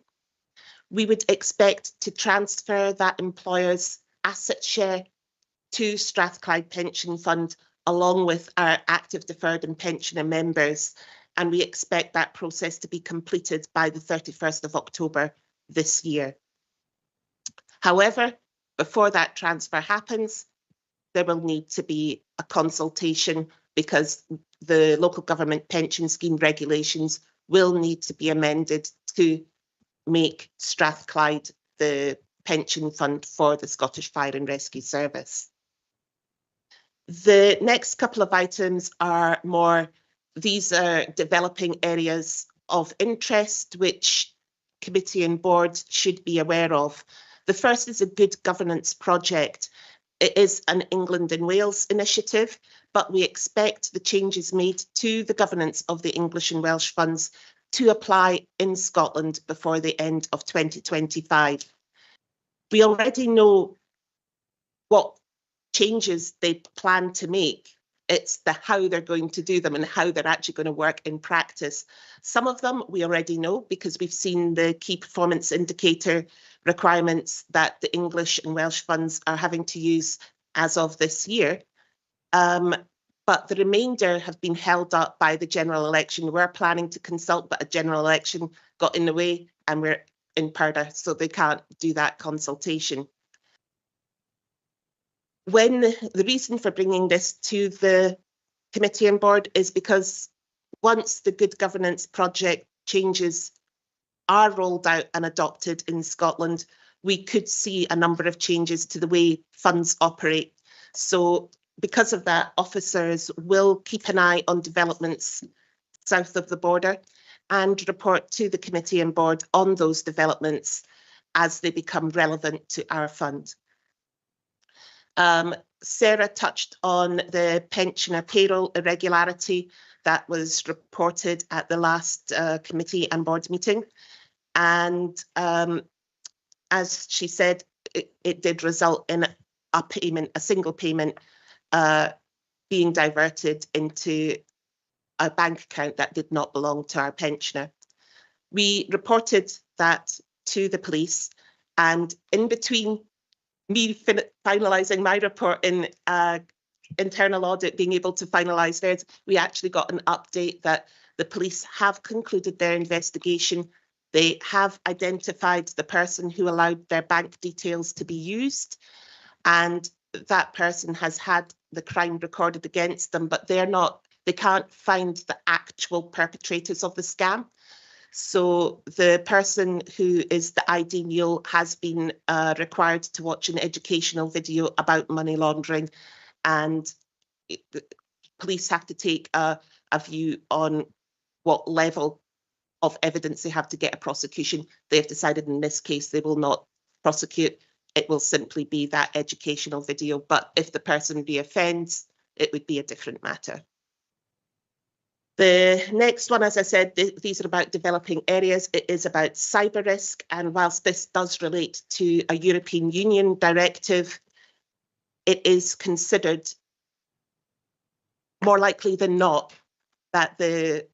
We would expect to transfer that employer's asset share to Strathclyde Pension Fund along with our active deferred and pensioner members. And we expect that process to be completed by the 31st of October this year. However, before that transfer happens, there will need to be a consultation because the local government pension scheme regulations will need to be amended to make Strathclyde the pension fund for the Scottish Fire and Rescue Service. The next couple of items are these are developing areas of interest which committee and board should be aware of. The first is a good governance project. It is an England and Wales initiative, but we expect the changes made to the governance of the English and Welsh funds to apply in Scotland before the end of 2025. We already know what changes they plan to make. It's the how they're going to do them and how they're actually going to work in practice. Some of them we already know because we've seen the key performance indicator requirements that the English and Welsh funds are having to use as of this year. But the remainder have been held up by the general election. We're planning to consult, but a general election got in the way and we're in purdah, so they can't do that consultation. The reason for bringing this to the committee and board is because once the good governance project changes are rolled out and adopted in Scotland, we could see a number of changes to the way funds operate. So because of that, officers will keep an eye on developments south of the border and report to the committee and board on those developments as they become relevant to our fund. Sarah touched on the pensioner payroll irregularity that was reported at the last committee and board meeting. And as she said, it did result in a single payment being diverted into a bank account that did not belong to our pensioner. We reported that to the police, and in between me finalising my report in internal audit, being able to finalise theirs, we actually got an update that the police have concluded their investigation. They have identified the person who allowed their bank details to be used. and that person has had the crime recorded against them, but they can't find the actual perpetrators of the scam. So the person who is the ID mule has been required to watch an educational video about money laundering, and the police have to take a view on what level of evidence they have to get a prosecution. They have decided in this case they will not prosecute. It will simply be that educational video. But if the person reoffends, it would be a different matter. The next one, as I said, these are about developing areas. It is about cyber risk. And whilst this does relate to a European Union directive, it is considered more likely than not that the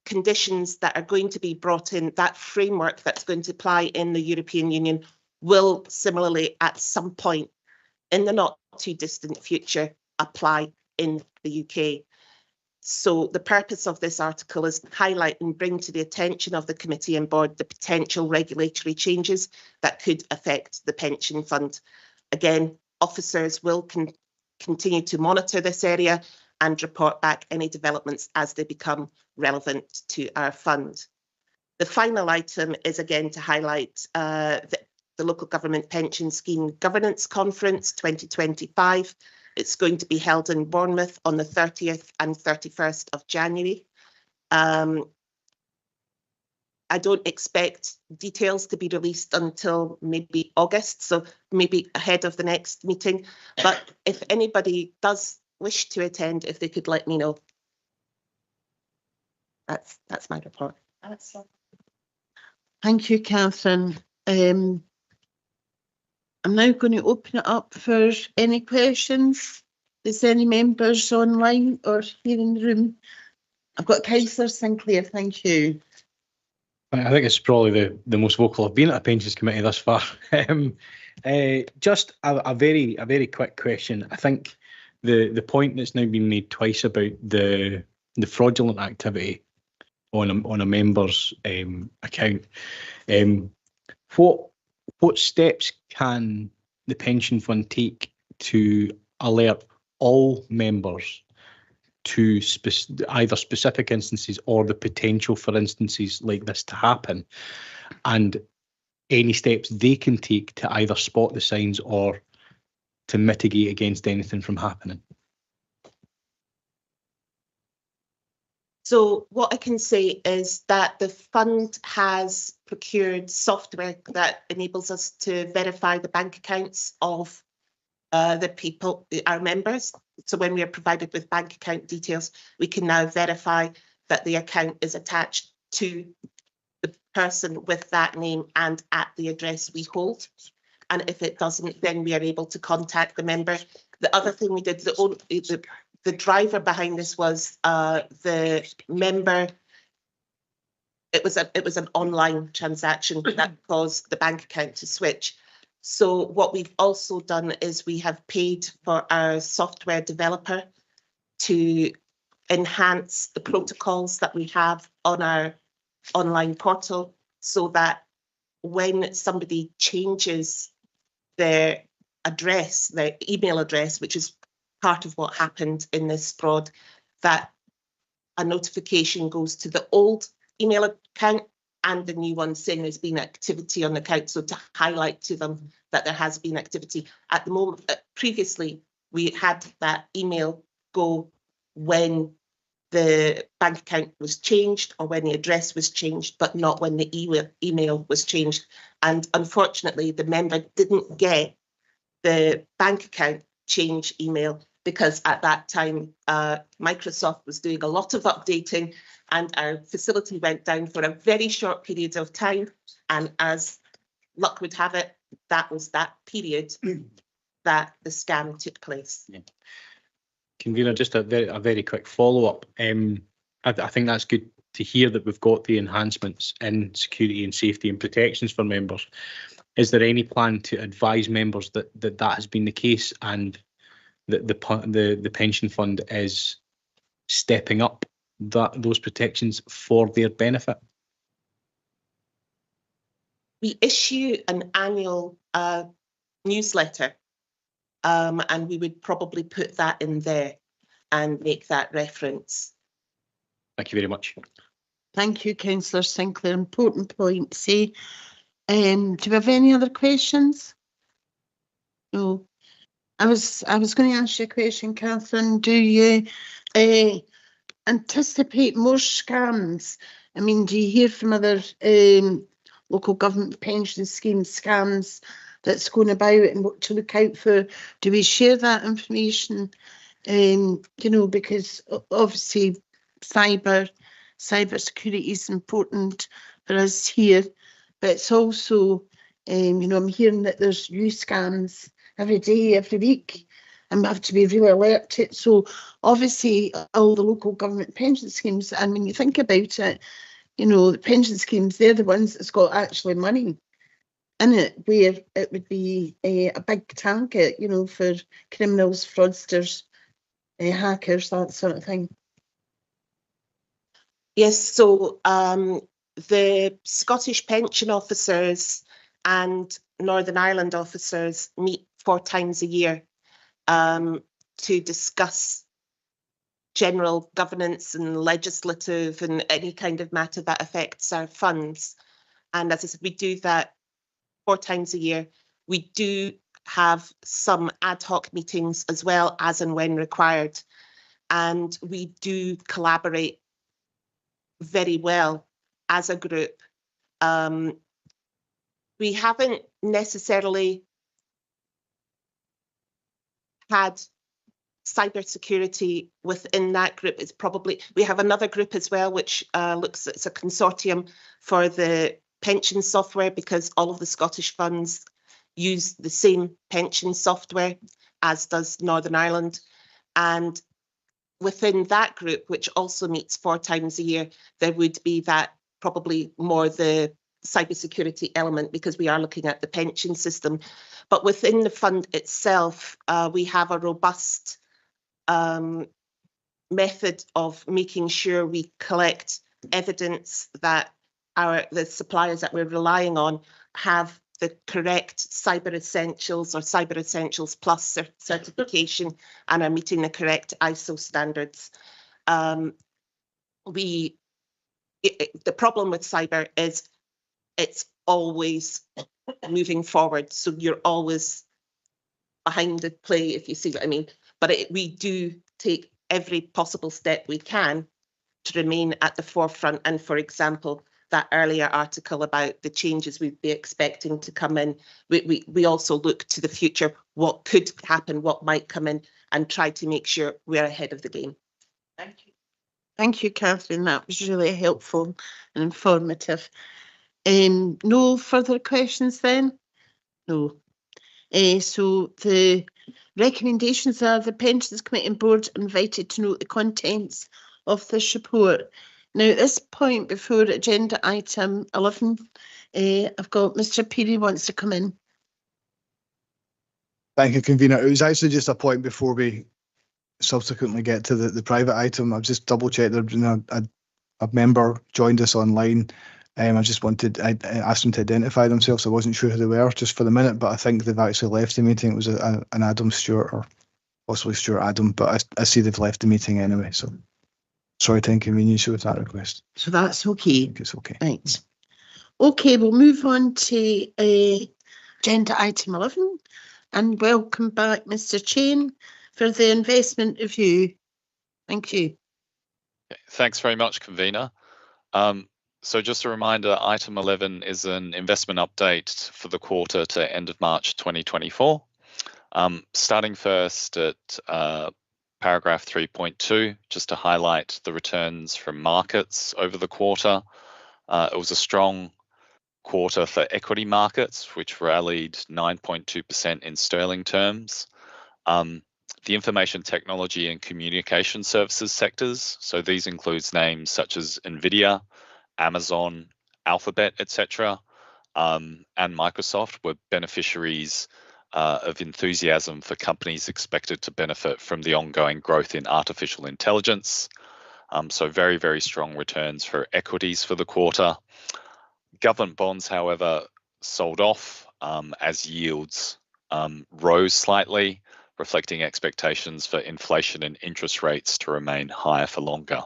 conditions that are going to be brought in, that framework that's going to apply in the European Union, will similarly at some point in the not too distant future apply in the UK. So the purpose of this article is to highlight and bring to the attention of the committee and board the potential regulatory changes that could affect the pension fund. Again, officers will continue to monitor this area and report back any developments as they become relevant to our fund. The final item is again to highlight the Local Government Pension Scheme Governance Conference 2025. It's going to be held in Bournemouth on the 30th and 31st of January. I don't expect details to be released until maybe August, so maybe ahead of the next meeting. But if anybody does wish to attend, if they could let me know. That's my report. Thank you, Catherine. I'm now going to open it up for any questions. Is any members online or here in the room? I've got Councillor Sinclair, thank you. I think it's probably the most vocal I've been at a pensions committee thus far. Just a very quick question. I think the point that's now been made twice about the fraudulent activity on a member's account. What steps can the pension fund take to alert all members to either specific instances or the potential for instances like this to happen, and any steps they can take to either spot the signs or to mitigate against anything from happening? So what I can say is that the fund has procured software that enables us to verify the bank accounts of the people, our members. So when we are provided with bank account details, we can now verify that the account is attached to the person with that name and at the address we hold. And if it doesn't, then we are able to contact the member. The other thing we did, the driver behind this was the member. It was an online transaction that caused the bank account to switch. So what we've also done is we have paid for our software developer to enhance the protocols that we have on our online portal, so that when somebody changes their address, their email address, which is part of what happened in this fraud, that a notification goes to the old email account and the new one saying there's been activity on the account, so to highlight to them that there has been activity. At the moment, previously, we had that email go when the bank account was changed or when the address was changed, but not when the email was changed. And unfortunately, the member didn't get the bank account change email because at that time, Microsoft was doing a lot of updating and our facility went down for a very short period of time. And as luck would have it, that was that period that the scam took place. Yeah. Convener, just a very quick follow-up. I think that's good to hear that we've got the enhancements in security and safety and protections for members. Is there any plan to advise members that has been the case and that the pension fund is stepping up those protections for their benefit? We issue an annual newsletter and we would probably put that in there and make that reference. Thank you very much. Thank you, Councillor Sinclair. Important point. Say, do we have any other questions? No. I was going to ask you a question, Catherine. Do you anticipate more scams? I mean, do you hear from other local government pension scheme scams that's going about and what to look out for? Do we share that information? You know, because obviously cyber security is important for us here, but it's also, you know, I'm hearing that there's new scams every day, every week, and we have to be really alert to it. So obviously all the local government pension schemes, and when you think about it, you know, the pension schemes, they're the ones that's got actually money in it, where it would be a big target, you know, for criminals, fraudsters, hackers, that sort of thing. Yes, so the Scottish pension officers and Northern Ireland officers meet 4 times a year to discuss general governance and legislative and any kind of matter that affects our funds. And as I said, we do that 4 times a year. We do have some ad hoc meetings as well, as and when required. And we do collaborate very well as a group. We haven't necessarily had cybersecurity within that group. It's probably, we have another group as well, which looks, it's a consortium for the pension software, because all of the Scottish funds use the same pension software, as does Northern Ireland. And within that group, which also meets 4 times a year, there would be that probably more the cybersecurity element, because we are looking at the pension system. But within the fund itself, we have a robust method of making sure we collect evidence that the suppliers that we're relying on have the correct Cyber Essentials or Cyber Essentials Plus certification and are meeting the correct ISO standards. The problem with cyber is it's always moving forward, so you're always behind the play, if you see what I mean. But we do take every possible step we can to remain at the forefront. And for example, that earlier article about the changes we'd be expecting to come in, we also look to the future, what could happen, what might come in, and try to make sure we're ahead of the game. Thank you. Thank you, Catherine. That was really helpful and informative. No further questions then? No. So the recommendations are the Pensions Committee and Board invited to note the contents of this report. Now, at this point before agenda item 11, I've got Mr. Peary wants to come in. Thank you, Convener. It was actually just a point before we subsequently get to the private item. I've just double checked that a member joined us online. I just wanted, I asked them to identify themselves. I wasn't sure who they were just for the minute, but I think they've actually left the meeting. It was an Adam Stewart, or possibly Stuart Adam, but I see they've left the meeting anyway. So sorry to inconvenience you with that request. So that's okay. It's okay. Right. Okay, we'll move on to agenda item 11 and welcome back Mr. Chain for the investment review. Thank you. Thanks very much, Convener. So just a reminder, item 11 is an investment update for the quarter to end of March 2024. Starting first at paragraph 3.2, just to highlight the returns from markets over the quarter. It was a strong quarter for equity markets, which rallied 9.2% in sterling terms. The information technology and communication services sectors, so these includes names such as NVIDIA, Amazon, Alphabet, etc., and Microsoft, were beneficiaries of enthusiasm for companies expected to benefit from the ongoing growth in artificial intelligence. So very, very strong returns for equities for the quarter. Government bonds, however, sold off as yields rose slightly. reflecting expectations for inflation and interest rates to remain higher for longer.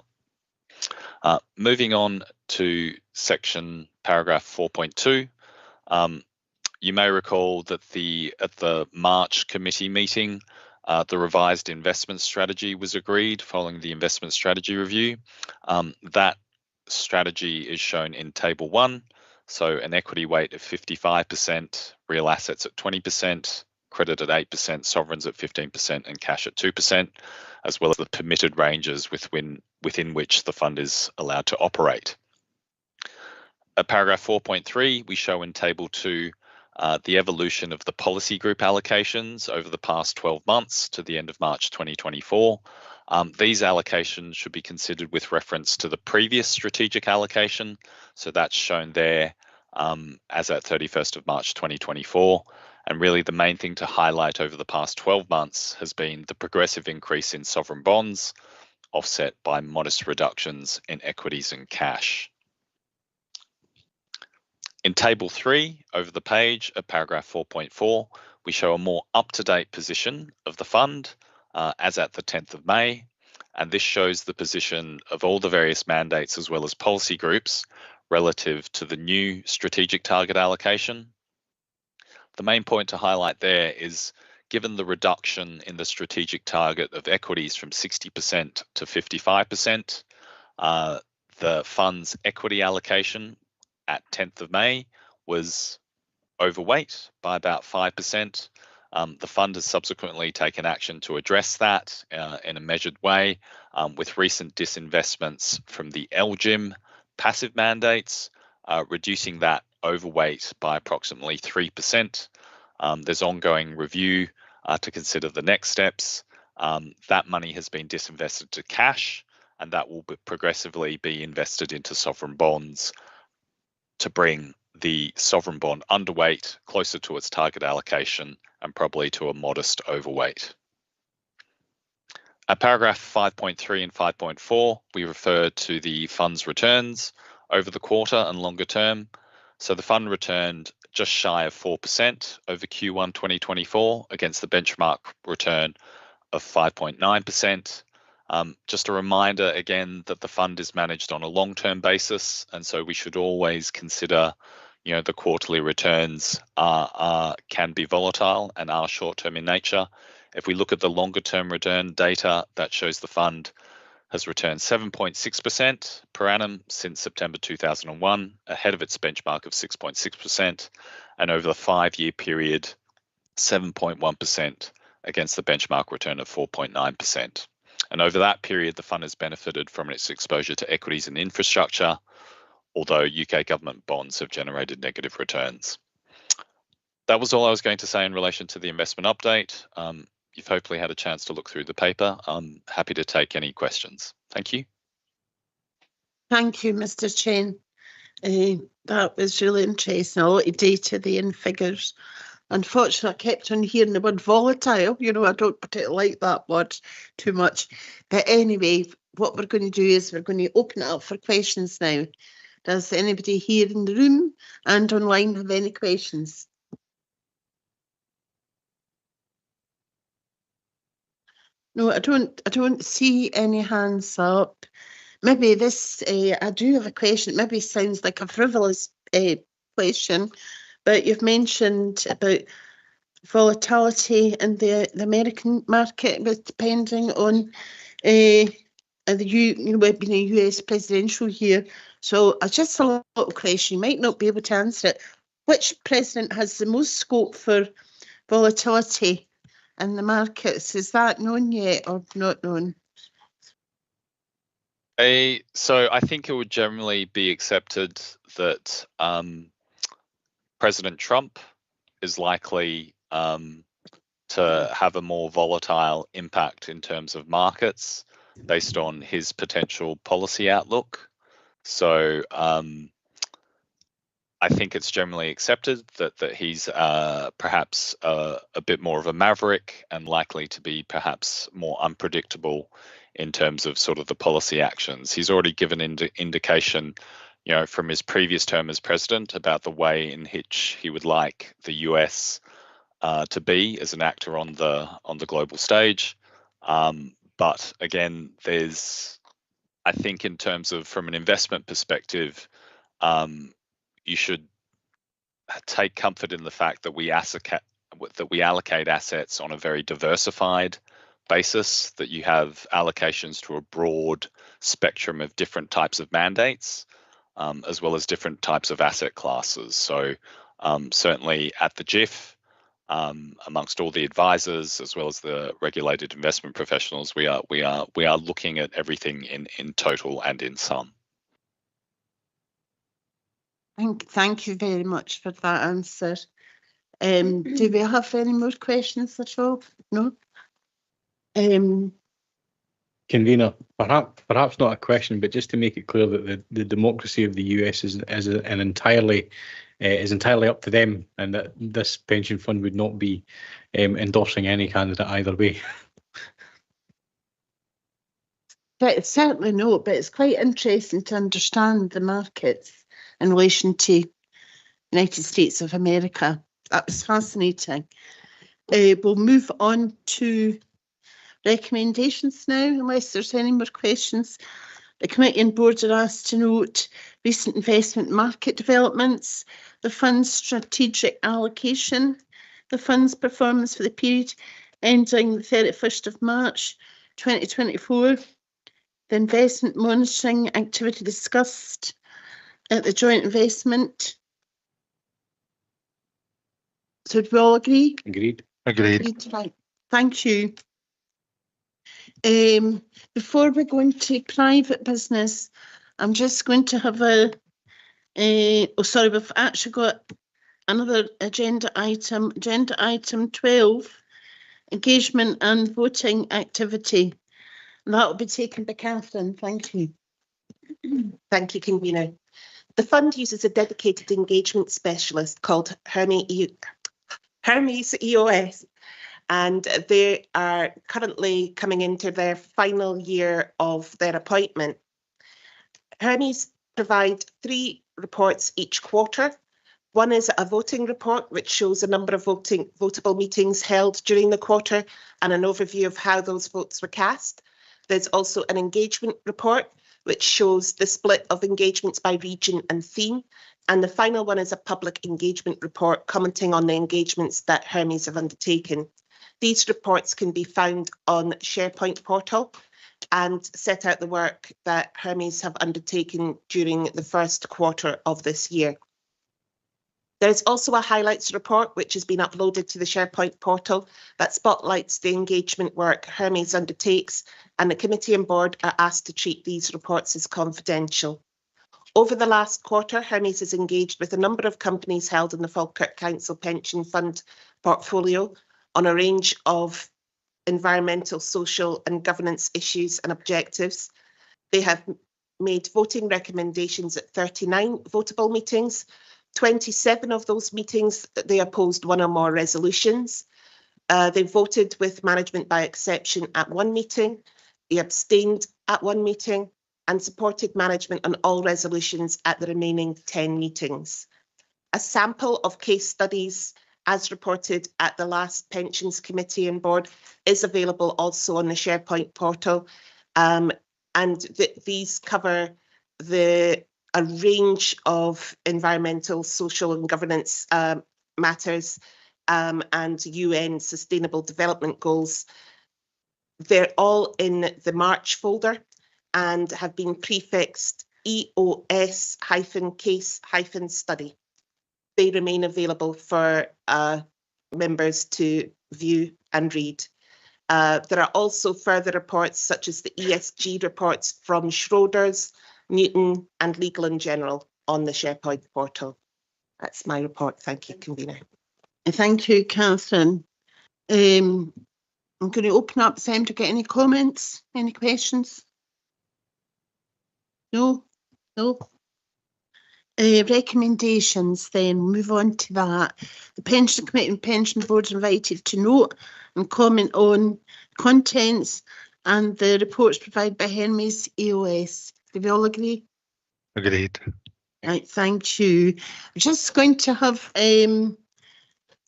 Moving on to paragraph 4.2. You may recall that at the March committee meeting, the revised investment strategy was agreed following the investment strategy review. That strategy is shown in table 1. So an equity weight of 55%, real assets at 20%, credit at 8%, sovereigns at 15%, and cash at 2%, as well as the permitted ranges within which the fund is allowed to operate. At paragraph 4.3, we show in table 2 the evolution of the policy group allocations over the past 12 months to the end of March 2024. These allocations should be considered with reference to the previous strategic allocation. So that's shown there as at 31st of March 2024. And really the main thing to highlight over the past 12 months has been the progressive increase in sovereign bonds, offset by modest reductions in equities and cash. In table 3 over the page at paragraph 4.4, we show a more up-to-date position of the fund as at the 10th of May. And this shows the position of all the various mandates as well as policy groups relative to the new strategic target allocation. The main point to highlight there is, given the reduction in the strategic target of equities from 60% to 55%, the fund's equity allocation at 10th of May was overweight by about 5%. The fund has subsequently taken action to address that in a measured way with recent disinvestments from the LGIM passive mandates, reducing that overweight by approximately 3%. There's ongoing review to consider the next steps. That money has been disinvested to cash, and that will progressively be invested into sovereign bonds to bring the sovereign bond underweight closer to its target allocation and probably to a modest overweight. At paragraph 5.3 and 5.4, we refer to the fund's returns over the quarter and longer term. So the fund returned just shy of 4% over Q1 2024 against the benchmark return of 5.9%. Just a reminder again that the fund is managed on a long-term basis, and so we should always consider, the quarterly returns can be volatile and are short-term in nature. If we look at the longer-term return data, that shows the fund has returned 7.6% per annum since September 2001, ahead of its benchmark of 6.6%, and over the 5-year period, 7.1% against the benchmark return of 4.9%. And over that period, the fund has benefited from its exposure to equities and infrastructure, although UK government bonds have generated negative returns. That was all I was going to say in relation to the investment update. You've hopefully had a chance to look through the paper. I'm happy to take any questions. Thank you. Thank you, Mr. Chen. That was really interesting. A lot of data there and figures. Unfortunately, I kept on hearing the word volatile. I don't particularly like that word too much. But anyway, what we're going to do is we're going to open it up for questions now. Does anybody here in the room and online have any questions? No, I don't see any hands up. Maybe this, I do have a question. Maybe sounds like a frivolous question, but you've mentioned about volatility in the American market, but depending on being a US presidential year. So just a little question. You might not be able to answer it. Which president has the most scope for volatility in the markets? Is that known yet or not known? So I think it would generally be accepted that President Trump is likely to have a more volatile impact in terms of markets based on his potential policy outlook. So I think it's generally accepted that he's perhaps a bit more of a maverick and likely to be perhaps more unpredictable in terms of sort of the policy actions. He's already given indication, from his previous term as president about the way in which he would like the US to be as an actor on the global stage. But again, I think in terms of from an investment perspective, you should take comfort in the fact that we allocate assets on a very diversified basis, that you have allocations to a broad spectrum of different types of mandates, as well as different types of asset classes. So certainly at the GIF, amongst all the advisors as well as the regulated investment professionals, we are looking at everything in total and in sum. Thank you very much for that answer. Do we have any more questions at all? No? Convener, perhaps not a question, but just to make it clear that the democracy of the US is entirely up to them, and that this pension fund would not be endorsing any candidate either way. But it's certainly not, but it's quite interesting to understand the markets in relation to United States of America. That was fascinating. We'll move on to recommendations now, unless there's any more questions. The committee and board are asked to note recent investment market developments, the fund's strategic allocation, the fund's performance for the period ending the 31st of March 2024, the investment monitoring activity discussed at the joint investment. So do we all agree? Agreed. Right. Thank you. Before we go into private business, I'm just going to have we've actually got another agenda item 12, engagement and voting activity. And that will be taken by Catherine. Thank you. Thank you, Convener. The fund uses a dedicated engagement specialist called Hermes EOS, and they are currently coming into their final year of their appointment. Hermes provide 3 reports each quarter. One is a voting report, which shows a number of votable meetings held during the quarter and an overview of how those votes were cast. There's also an engagement report, which shows the split of engagements by region and theme. And the final one is a public engagement report commenting on the engagements that Hermes have undertaken. These reports can be found on SharePoint portal and set out the work that Hermes have undertaken during the first quarter of this year. There's also a highlights report which has been uploaded to the SharePoint portal that spotlights the engagement work Hermes undertakes, and the committee and board are asked to treat these reports as confidential. Over the last quarter, Hermes has engaged with a number of companies held in the Falkirk Council Pension Fund portfolio on a range of environmental, social and governance issues and objectives. They have made voting recommendations at 39 votable meetings. 27 of those meetings, they opposed one or more resolutions. They voted with management by exception at 1 meeting. They abstained at 1 meeting and supported management on all resolutions at the remaining 10 meetings. A sample of case studies as reported at the last Pensions Committee and Board is available also on the SharePoint portal. These cover a range of environmental, social and governance matters and UN Sustainable Development Goals. They're all in the March folder and have been prefixed EOS-case-study. They remain available for members to view and read. There are also further reports such as the ESG reports from Schroders, Newton and Legal and General on the SharePoint portal. That's my report. Thank you, Convener. Thank you, Catherine. I'm going to open up the time to get any comments, any questions? No? Recommendations then, move on to that. The Pension Committee and Pension Board are invited to note and comment on contents and the reports provided by Hermes EOS. Do we all agree? Agreed. Right, thank you. I'm just going to have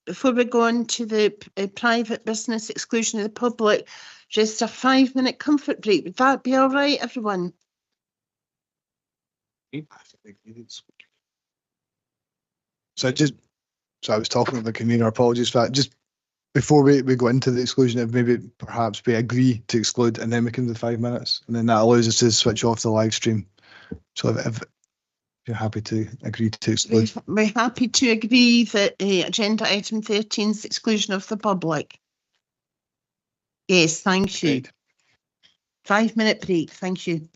before we go on to the private business exclusion of the public, just a 5-minute comfort break. Would that be all right, everyone? So I was talking with the convener, apologies for that. Just before we go into the exclusion, if maybe perhaps we agree to exclude and then we can do 5 minutes, and then that allows us to switch off the live stream. So if you're happy to agree to exclude. We're happy to agree that agenda item 13 is exclusion of the public. Yes, thank you. Great. 5-minute break, thank you.